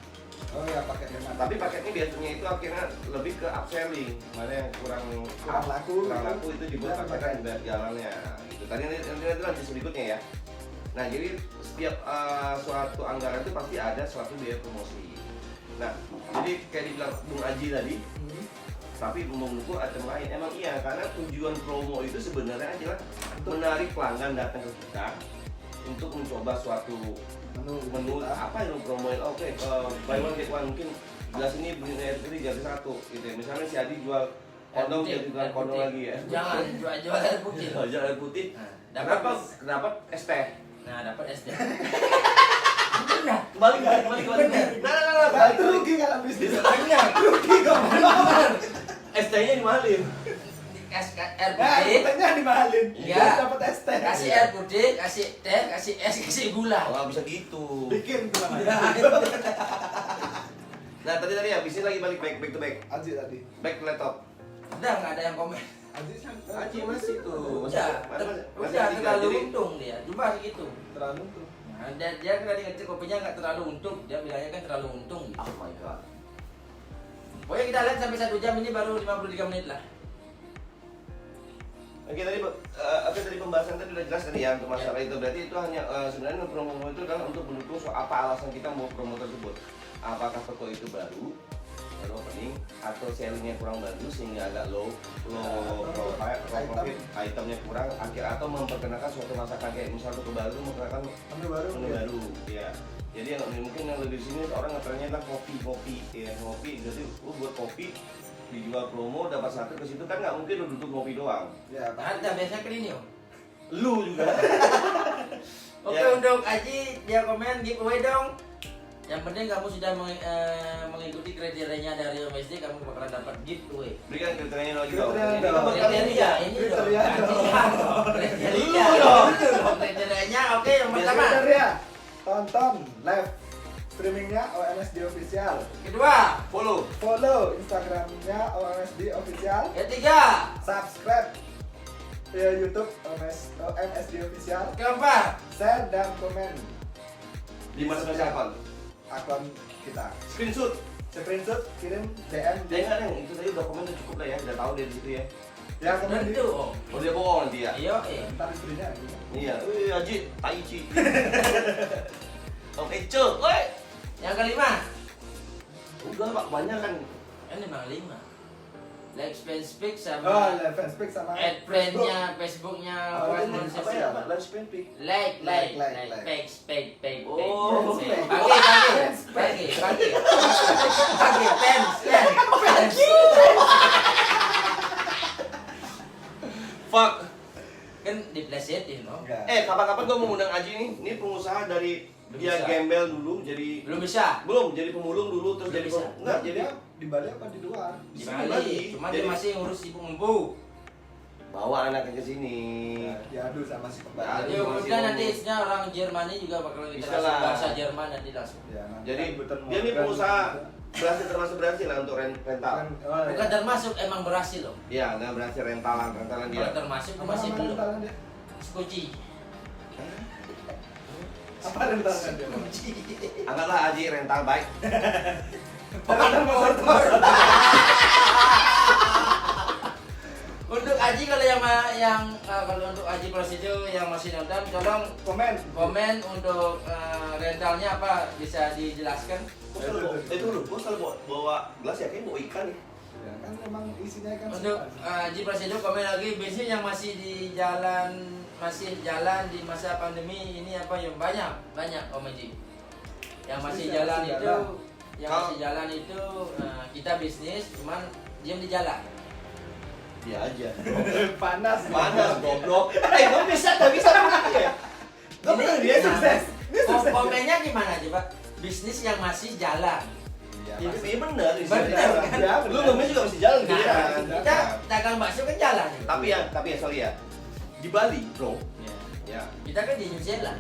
Oh ya, paket hemat. Tapi paketnya biasanya itu akhirnya lebih ke upselling, mana yang kurang laku itu dibuat paketan dan jalannya. Gitu. Tadi nanti lanjut berikutnya ya. Nah jadi setiap suatu anggaran itu pasti ada suatu biaya promosi. Nah jadi kayak dibilang Bung Aji tadi, tapi menurutku ada lain. Emang iya karena tujuan promo itu sebenarnya adalah menarik pelanggan datang ke kita untuk mencoba suatu menu apa yang lo promoin. Oke, buy one get one, mungkin gelas ini beli air putih jadi satu gitu ya. Misalnya si Adi jual kondom jadi jual kondom lagi ya. Jangan jual air putih. Jual air putih. Nah, Kenapa es teh? Nah, dapat SD. Kembali. Nah, balik. Itu rugi kalau bisnis. Benar. Rugi kok. Es tehnya dimahalin. Air Nah, putih. katanya dimahalin. Iya. Dia dapat es teh. Kasih air putih, kasih teh, kasih es, kasih gula. Oh, nggak bisa gitu. Bikin pulang. Nah, tadi habisnya lagi balik back to back. Aji tadi. Back to laptop. Udah nggak ada yang komen. Aji Aji masih tuh. Udah, udah terlalu untung dia. Coba gitu. terlalu tuh. Nah, dia tadi ngecek kopinya nggak terlalu untung. Dia bilangnya kan terlalu untung. Gitu. Oh my god. Pokoknya kita lihat sampai 1 jam ini baru 53 menit lah. Oke tadi pembahasan tadi udah jelas tadi ya untuk masalah itu. Berarti itu hanya sebenarnya promo itu adalah untuk mendukung apa alasan kita mau promo tersebut. Apakah toko itu baru opening atau sellingnya kurang bagus sehingga agak low profit, itemnya kurang atau memperkenalkan suatu masakan kayak misalnya toko baru memperkenalkan Menu baru. menu baru ya. Jadi yang mungkin yang lebih di sini orang ngetrennya adalah kopi ya, kopi. Jadi buat kopi dijual promo dapat satu ke situ kan nggak mungkin lu duduk ngopi doang. Ya, Ada biasanya ke ini. Lu juga. Oke, Ya. untuk Aji dia komen giveaway dong. Yang penting kamu sudah mengikuti kriterianya dari OMSD, kamu bakalan dapat giveaway. Berikan kriterianya lagi dong. Kriteria Ini dong. kan buat kalian Kriteria ya. ini Kriteria dong. Kriteria. Lu dong. Kriterianya oke, yang pertama. Kriteria tonton live streamingnya OMSD official. Kedua, Follow Instagramnya OMSD official. ketiga, Subscribe YouTube OMSD official. keempat, Share dan komen Di masing-masing akun kita. Screenshot. Screenshot kirim DM di Jangan yang itu tadi udah komen udah cukup lah ya, udah tahu dari situ ya. Ya kemudian Tentu om. Oh dia bohong nanti ya? Iya, ntar istrinya gitu. Iya, Haji, tai ci. Oke, cek, woi. Yang kelima, Udah Pak, banyak kan. ini memang 5. Like Speak Oh, sama ya fanspage sama add friend-nya, Facebooknya, Apa One ini? Month Apa ya? Pak? Live spin pic. like, Like. page. Oh, Page. Pagi, fans, ya. Fuck. Kan diplesetin, no? Enggak. Kapan-kapan gua mau undang Aji nih. Ini pengusaha dari Belum dia bisa. gembel dulu jadi Belum bisa. belum jadi pemulung dulu terus Belum jadi bisa. enggak jadi dia di Bali apa di luar? Di Sini Bali, Bali. cuma Jadi- dia masih ngurus ibu ngembu. bawa anaknya ke sini. Nah, diadu sama si Aduh, pembalap. Jadi masih kemudian ngomong. nanti isinya orang Jermani juga bakal kita Bisa langsung lah. bahasa Jerman nanti langsung. Ya, nanti Jadi angkutan dia nih Morgan pengusaha juga. termasuk berhasil lah untuk rental. Kan, oh, ya. Bukan termasuk, emang berhasil loh. Iya, nah berhasil rentalan dia. Kalau termasuk Apa masih nama belum. rentalan dia? Kunci. Apa rentalan dia? Anggaplah Aji rental bike. Rentalan motor. Untuk Aji kalau kalau untuk Aji prosedur yang masih nonton, tolong komen untuk rentalnya apa bisa dijelaskan. Gua selalu bawa gelas ya, kayaknya bawa ikan nih. Ya kan memang isinya kan. Untuk Aji prosedur komen lagi bisnis yang masih jalan di masa pandemi ini apa yang banyak Om Aji. Yang masih Bisnis jalan yang masih itu jalan. masih jalan itu kita bisnis cuman diam di jalan. Dia aja. Panas. Goblok. Gua bisa ya. Gua bener dia sukses. Dia sukses. Komennya gimana coba? Bisnis yang masih jalan. Iya bener. Bener, kan? Ya, Lu ngomongnya juga mesti jalan gitu Nah, kan. kita dagang bakso kan jalan. Tapi ya sorry ya. Di Bali, bro. Ya, Kita kan di New Zealand.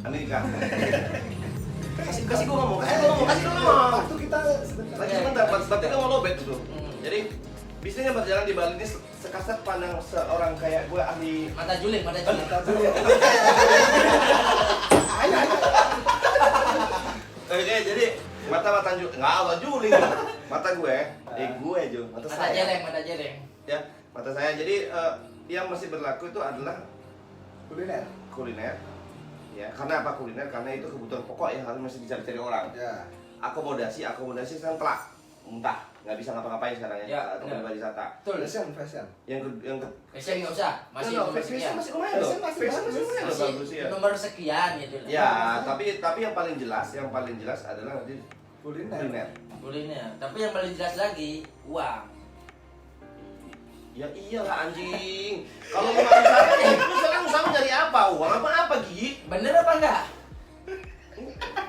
Amerika. kasih gua ngomong. Kasih gua ngomong. Waktu kita sebentar. Lagi sebentar, berarti gua mau lobet tuh. Hmm. Jadi bisnis yang berjalan di Bali ini sekasat pandang seorang kayak gue ahli. Mata juling. Kita dulu ya. Ayo. Oke, jadi mata juling. Mata gue, gue aja, mata Mata saya. jeleng. Ya, mata saya. Jadi yang masih berlaku itu adalah kuliner. Ya, karena apa kuliner? Karena itu kebutuhan pokok yang harus masih dicari-cari orang. Ya. Akomodasi sekarang telak, muntah, nggak bisa ngapa-ngapain sekarang Ya, atau benar. wisata. Betul. Fashion. Yang Fashion nggak usah. Masih nomor fashion sekian. masih lumayan loh. Fashion masih Fashion bagus. lumayan loh, Masih bagus ya. nomor sekian gitu. Ya, tapi yang paling jelas adalah nanti kuliner. Kuliner. Tapi yang paling jelas lagi uang. Ya iyalah anjing. Kalau lu nggak usaha, lu sekarang usaha nyari apa? Uang apa Gigi? Bener apa enggak?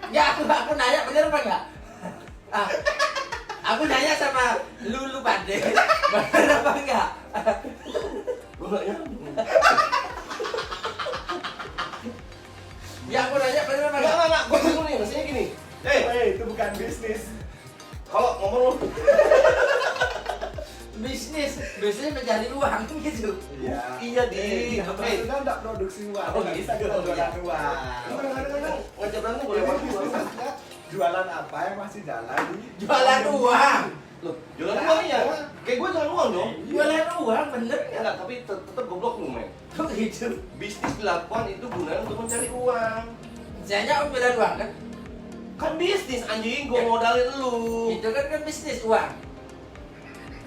Ya aku nanya bener apa enggak? Aku nanya sama lu pade. Bener apa enggak? Gua nggak nyambung. Ya aku nanya bener apa enggak? Enggak. Gua bingung nih, maksudnya gini. Itu bukan bisnis. Kalau ngomong lu, Bisnis mencari uang gitu. Iya. iya di. Maksudnya enggak produksi uang. Oh, Nggak gitu. bisa kita jualan Lu uang. kadang-kadang ngajak berantem boleh Jadi waktu bisnisnya jualan apa yang masih jalan di Jualan uang. Loh, jualan uang ya? Kayak gua jualan uang dong. Jualan uang bener Ya enggak, tapi tetap goblok lu, men. Kok gitu? Bisnis dilakukan itu gunanya untuk mencari uang. Saya om jualan uang kan? Kan bisnis anjing, gua modalin lu. Itu kan bisnis uang.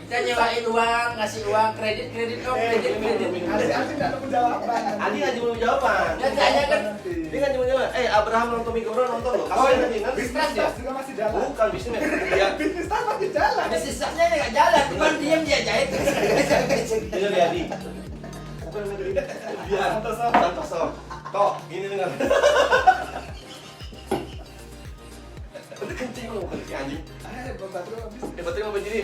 Kita nyewain uang, ngasih uang, kredit om, kredit. Adik nggak nemu jawaban. Adi nggak mau jawaban. Ya, saya kan Dia nggak mau jawaban. Abraham nonton Migoro nonton loh. Oh, Kasihan anjing, nanti bisnis stres ya. tas juga masih jalan. Bukan bisnis, men. Dia Bisnis tas masih jalan. bisnis tasnya nggak jalan, cuma diam dia jahit. dengar ya Adi. Bukan negeri. Biar Santoso. Toh, ini dengar. Udah kenceng lu si anjing. Baterai habis. Berarti mau jadi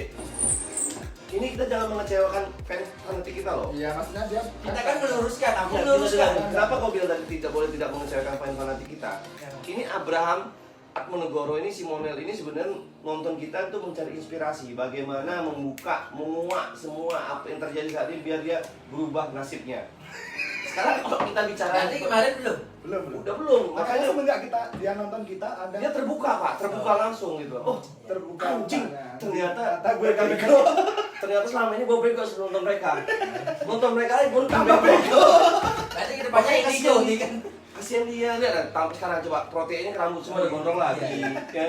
ini kita jangan mengecewakan fanatik kita loh. Iya, maksudnya dia Kita kan meluruskan, aku Ya, meluruskan. kenapa kau bilang tadi tidak boleh tidak mengecewakan fanatik kita? Ini Abraham Atmonegoro ini, si Monel ini sebenarnya nonton kita untuk mencari inspirasi bagaimana menguak semua apa yang terjadi saat ini biar dia berubah nasibnya. Sekarang kalau kita bicara Nanti kemarin belum. Belum. udah belum, Makanya makanya semenjak dia nonton kita ada dia terbuka Pak, terbuka langsung gitu. Oh, terbuka anjing, matanya. ternyata gue bego. ternyata selama ini gue bego sebelum nonton mereka. Nonton mereka lagi pun tambah bego. Nanti kedepannya Makanya ini kasihan nih kan. Kasihan dia, lihat tampil sekarang coba proteinnya rambut semua udah gondrong lagi, ya.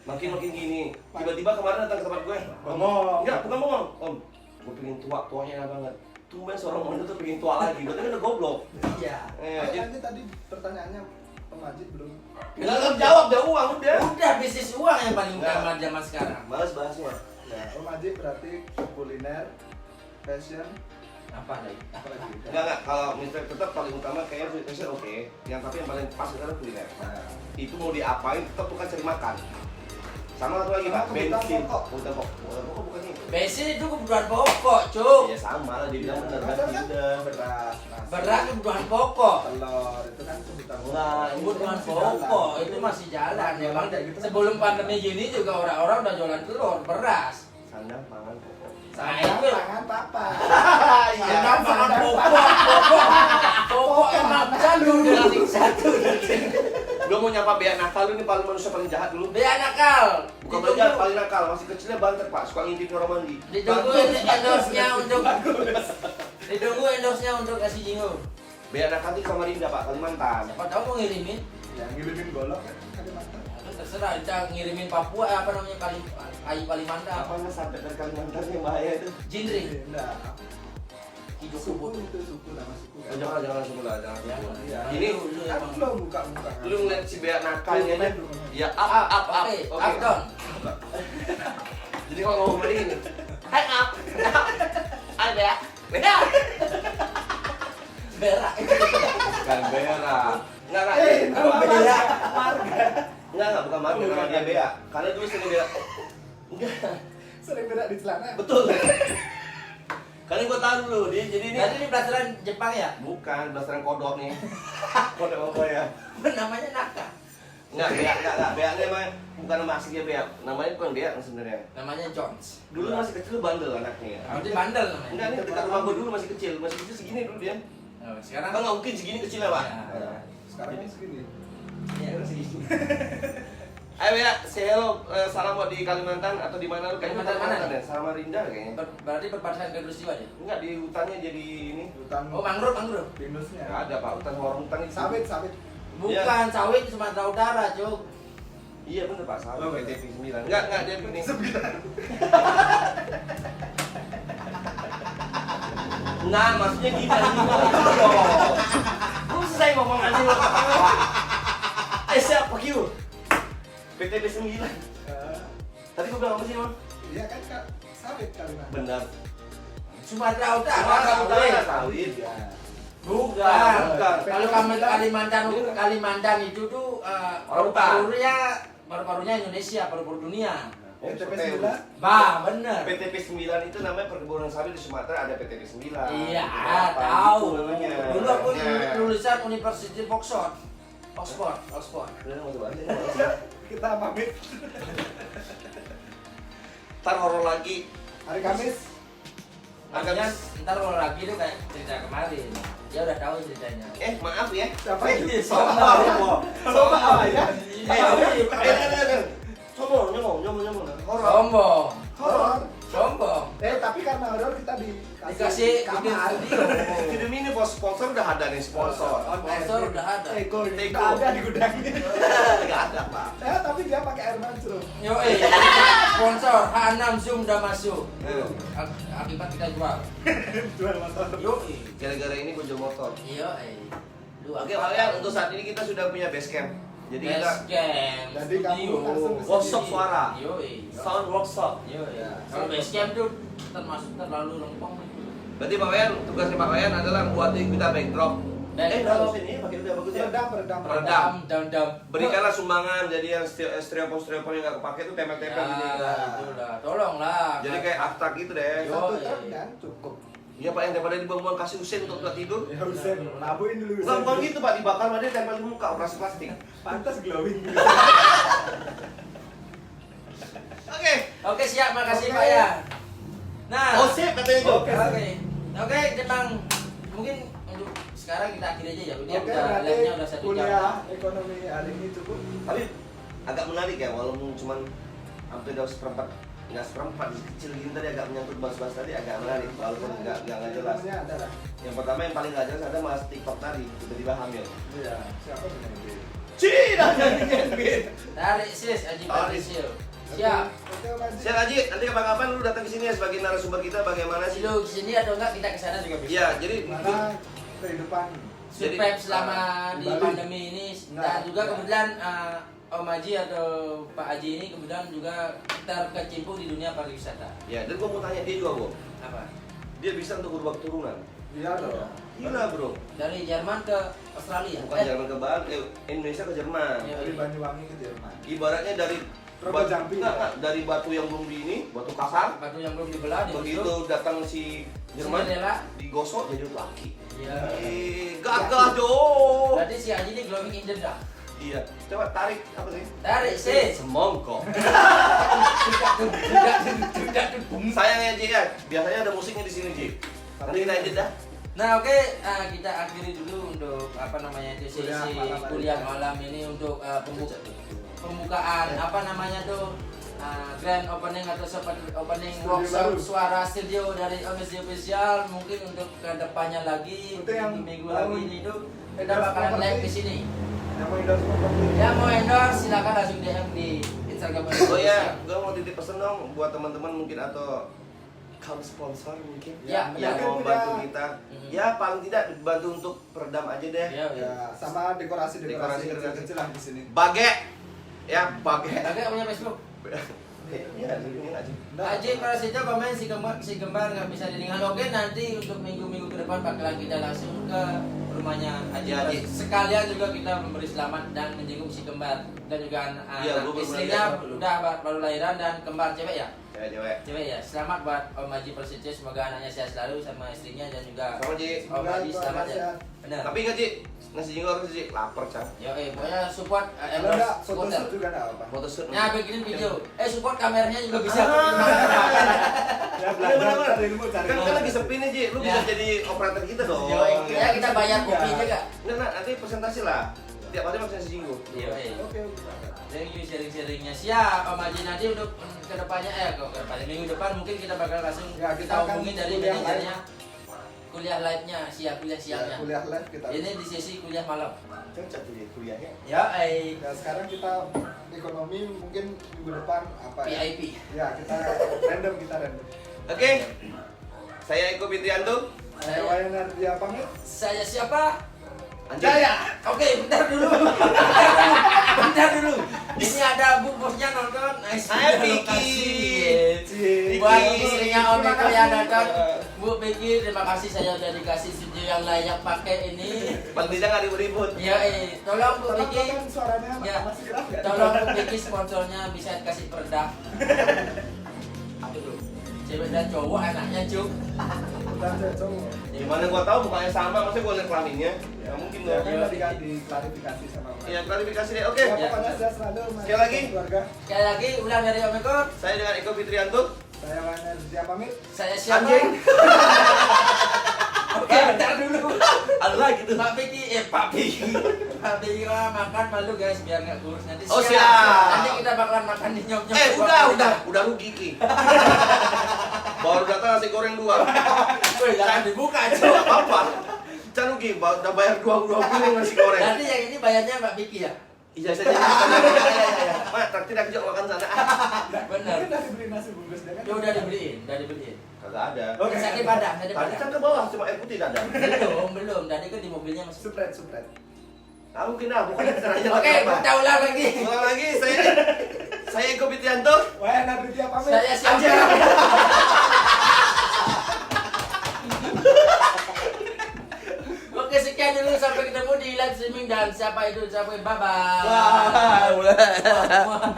Makin gini. Tiba-tiba kemarin datang ke tempat gue. Ngomong. Enggak, bukan ngomong. Om, gue pengen tuanya enak banget. Tumben seorang wanita tuh pengen tua lagi, berarti kan udah goblok. Iya. Makanya tadi pertanyaannya Om Majid belum. Enggak jawab, dia uang udah. Udah bisnis uang yang paling Nggak. utama zaman sekarang. Males bahasnya. Ya, Om Majid berarti kuliner, fashion, Apa lagi? apa lagi? Enggak, kalau misalnya tetap paling utama kayaknya food fashion oke. Yang tapi yang paling pas sekarang kuliner. Nah, Itu mau diapain tetap bukan cari makan. Sama satu lagi Pak, Sama kebutuhan bensin. pokok. Kebutuhan pokok bukan itu. Bensin itu kebutuhan pokok, Cuk. Ya sama lah, dia bilang benar Masa kan kan udah. beras, nasi, Beras kebutuhan pokok. telur itu kan kebutuhan pokok. Nah, Kebutuhan masih pokok jalan. itu masih jalan ya bang. Kayak gitu kan Sebelum masih pandemi gini juga orang-orang udah jualan telur, beras. Sandang pangan pokok. Nah Sandang, itu pangan papa. sandang pangan pokok emang satu dari satu. Gue mau nyapa Bea nakal lu nih paling manusia paling jahat dulu. Dia nakal. Bukan paling jahat, paling nakal. Masih kecilnya banter Pak, suka ngintip orang mandi. Ditunggu endorse-nya untuk kasih jingo. Bea nakal di Samarinda Pak, Kalimantan. Siapa tahu mau ngirimin? Ya ngirimin golok kan Kalimantan. Ya, terserah kita ngirimin Papua apa namanya Kalimantan. Apa nggak sampai dari Kalimantan yang bahaya itu? Jinri. Enggak. Hidup Suku kubur. itu suku nama suku. Oh, jangan sebut lah, jangan sebut. Iya. Ini lu Kan emang. belum buka. lu ngeliat si Bea nakalnya aja. Ya up. Oke, up down. Jadi kalau ngomong begini ini, hai up. Hai Bea. Bea. Berak. Bukan Bea. Enggak. Nama Bea. marga. Enggak, bukan marga, nama dia Bea. Karena dulu sering Bea. Enggak. Sering berak di celana. Betul. Karena gue tahu dulu, dia jadi ini Tadi ini pelajaran Jepang ya? bukan berdasarkan kodok nih. Kodok apa ya? Namanya Naka. Enggak, Bea ini emang bukan nama aslinya Bea. Namanya bukan Bea sebenarnya. Namanya Jones. Dulu masih kecil bandel anaknya. Nanti bandel namanya. Enggak, ini dekat rumah gue dulu masih kecil segini dulu dia. Oh, sekarang Kan nggak mungkin segini kecilnya Pak. Ya. Sekarang kan segini. Iya. Ayo Bea, say hello, salam buat di Kalimantan atau di mana lu? Kalimantan mana? ya? Samarinda kayaknya. Berarti perbatasan Katulistiwa ya? Enggak, di hutannya jadi ini. Hutan Oh, mangrove. pinusnya. Enggak ada Pak, hutan warung hutan itu. Sawit. Bukan sawit Sumatera Utara, Cuk. Iya bener Pak, sawit Oh, PTP 9. Enggak, dia begini. Nah, maksudnya gimana dong? Lu selesai ngomong aja lo. Siapa Q? PTP 9. Tadi gua bilang apa sih, Bang? Iya kan Kak, sawit Kalimantan. Benar. Sumatera Utara. Sumatera Utara sawit. sawit. Iya. Bukan. Bukan. Kalau Kalimantan itu tuh Orang paru-parunya Indonesia, paru-paru dunia. PTP PTP 9. Bah, bener. PTP 9 itu namanya perkebunan sawit di Sumatera, ada PTP 9. Iya, Apa tahu. gitu namanya. Dulu aku Nah. lulusan University of Oxford. Udah nggak usah bahas ini. Kita pamit Ntar horor lagi. hari Kamis. Makanya ntar kalau lagi tuh kayak cerita kemarin. Dia udah tahu ceritanya. Maaf ya. Siapa Eh, itu? sombong. Sombong ya. Nyomong. Horor. Sombong. Horor. Sombong. Tapi karena horor kita Dikasih bikin kamar. studio. Film ini bos sponsor udah ada nih sponsor. Sponsor udah ada. Ego, Ego. nggak ada di gudangnya. Nggak ada Pak. Tapi dia pakai air mancur. Yo, sponsor H6 Zoom udah masuk. Akibat kita jual. Jual motor. Yo, Gara-gara ini gue jual motor. iya, Oke kalian untuk saat ini kita sudah punya base camp. Jadi kita Base camp, Jadi kamu studio. langsung ke workshop sini. suara, Yo, sound workshop. yo, kalau base camp tuh terlalu lempeng. Berarti Pak Wayan, tugasnya Pak Wayan adalah buatin kita backdrop. Backdrop. Ini pakai udah bagus ya. Peredam. Peredam. Dam. Berikanlah sumbangan, jadi yang styrofoam yang nggak kepake itu tempel-tempel gini. Ya, itulah. Tolonglah. Jadi kayak abstrak gitu deh. Yo. Satu truk dan cukup. Iya Pak, yang daripada dibuang-buang kasih usen untuk tempat tidur. Ya Husen, labuin dulu Bukan, bukan gitu Pak, dibakar sama dia tempel di muka, operasi plastik. Pantas glowing. Oke. Oke, siap. Makasih Oke. Pak ya. Nah, Oh sip katanya itu. Oke. Oke, tentang mungkin untuk sekarang kita akhiri aja ya. Udah Oke, udah berarti live-nya udah 1 kuliah jam. ekonomi hari ini cukup. Tapi agak menarik ya, walaupun cuman hampir udah seperempat, nggak seperempat, kecil gini tadi agak menyangkut bahas-bahas tadi agak menarik, walaupun nggak jelas. Ilmunya ada lah. Yang pertama yang paling nggak jelas ada mas TikTok tadi, tiba-tiba hamil. Iya, siapa punya ide? Cina jadi Tarik sis, Aji Tarik. Patricio. Siap. Oke, Om Haji. Siap Haji, nanti kapan-kapan lu datang ke sini ya sebagai narasumber kita bagaimana sih? Lu kesini atau enggak kita kesana juga bisa. Iya, jadi Mana kehidupan Survive selama di Bali. pandemi ini Nah, dan juga ya. kemudian Om Haji atau Pak Haji ini kemudian juga terkecimpung di dunia pariwisata. ya, dan gua mau tanya dia juga, Bro. Apa? Dia bisa untuk berubah keturunan. Iya dong. Gila, Bro. Dari Jerman ke Australia. Bukan Jerman ke Bali, Indonesia ke Jerman. Iya. Dari Banyuwangi ke Jerman. Ibaratnya dari Robo Jambi. enggak, dari batu yang belum di ini, batu kasar. Batu yang belum dibelah Begitu datang si Jerman, Cinderella. digosok jadi laki. Iya. Gagah dong. Berarti si Haji ini glowing in the dark. Iya. Coba tarik apa sih? Tarik sis. Semongkok. Tidak Sayangnya Ji ya, biasanya ada musiknya di sini Ji. Nanti kita edit dah. Nah oke, kita akhiri dulu untuk apa namanya itu sesi kuliah malam ini untuk pembukaan apa namanya tuh grand opening atau seperti opening Studio workshop baru. suara studio dari OMSD Official. Mungkin untuk kedepannya lagi Untuk yang minggu mau lagi ini itu kita endorse bakalan live properti. di sini. Yang mau endorse properti. Yang mau endorse silakan langsung DM di Instagram. Oh ya, gue mau titip pesen dong buat teman-teman mungkin atau kaum sponsor mungkin Ya, yang ya. mau Mungkin bantu punya- kita. Mhm. Ya paling tidak bantu untuk peredam aja deh. Ya, ya. Ya, sama dekorasi Dekorasi. kecil-kecil lah di sini. Bage. Ya, bage. Agak punya Facebook. Iya, ini aja. Aji Prasetyo komen si Gembar nggak bisa didengar. Oke nanti untuk minggu-minggu ke depan bakalan kita langsung ke rumahnya Aji. Ya, Aji. Sekalian juga kita memberi selamat dan menjenguk si Gembar dan juga Iya, anak gua baru istrinya lihat. udah baru lahiran dan kembar cewek ya. Cewek-cewek. Cewek ya. Selamat buat Om Aji Prasetyo, semoga anaknya sehat selalu sama istrinya dan juga Sama Ji. Om Aji selamat ya. sehat. Benar. Tapi ingat Ji, nasi jinggo harus Ji, lapar Cang. Yo, pokoknya support Kalau enggak endorse foto skuter. shoot juga enggak apa. Foto shoot. Nah, bikinin video. Support kameranya juga bisa. Ya Iya, belajar bener-bener. cari ilmu cari. Kan ilmu. lagi sepi nih Ji, lu bisa Ya. jadi operator kita dong. Yo, ya kita bayar kopi juga. Nah, nanti presentasi lah. Tiap hari makan nasi jinggo. Yo, Oke. thank you sharing-sharingnya. Siap, Om Haji nanti untuk kedepannya minggu depan mungkin kita bakal langsung Ya, kita kita akan hubungin dari kuliah manajernya kuliah live-nya, kuliah Ya, siangnya. kuliah live kita. Ini di sesi kuliah malam. Cocok tuh Ji kuliahnya. Ya, Ya sekarang kita ekonomi mungkin minggu depan apa ya? VIP. Ya kita random Oke. Saya Eko Fitrianto. Saya Wayan Ardia pamit. Saya siapa? Jaya. Oke, bentar dulu. Bentar dulu. Ini ada Bu Bosnya nonton. Saya Vicky. Buat istrinya Om Eko yang datang. Bu Vicky, terima kasih saya udah dikasih studio yang layak pakai ini. Paling tidak nggak ribut-ribut. Ya, tolong Bu Vicky. Tolong suaranya Ya. masih keras nggak? Tolong Bu Vicky sponsornya bisa dikasih peredam. Aduh, cewek dan cowok anaknya cuk. Dan cowok. Gimana gua tahu mukanya sama, maksudnya gua lihat kelaminnya. Nggak mungkin Ya, dong. kan tadi kan diklarifikasi sama orang. Iya, klarifikasi deh. Oke. Ya, pokoknya saya selalu Sekali lagi. keluarga. Sekali lagi ulang dari Om Eko. Saya dengan Eko Fitrianto. Saya Wayan Ardia pamit. Saya siapa? Anjing. Oke, bentar dulu. Allah gitu. Pak Vicky, Pak Vicky. Pak Vicky makan malu guys biar nggak kurus nanti. Oh, siang. siap. Nanti kita bakalan makan di nyok-nyok. Udah rugi Ki. Baru datang nasi goreng 2. Woi, jangan dibuka Nggak cuk. apa-apa. Can rugi, udah bayar 2 piring nasi goreng. Nanti yang ini bayarnya Pak Vicky ya. Iya saja. Iya. Mak, traktir aku juga makan sana. Benar. Mungkin udah diberi nasi bungkus dia kan? Ya udah dibeliin, udah dibeliin. Kagak ada. Oke. Sakit padang, sakit Tadi kan padang. ke bawah cuma air putih tidak ada. Belum. Tadi kan di mobilnya masih. Supret. Ah, mungkin dah, pokoknya terserah aja. Oke, kita ulang lagi. Ulang lagi, saya Eko Fitrianto. Wayan Ardia pamit. Saya siapa? Oke, sekian dulu sampai ketemu di live streaming dan siapa itu bye bye. Wah, mulai. Wah.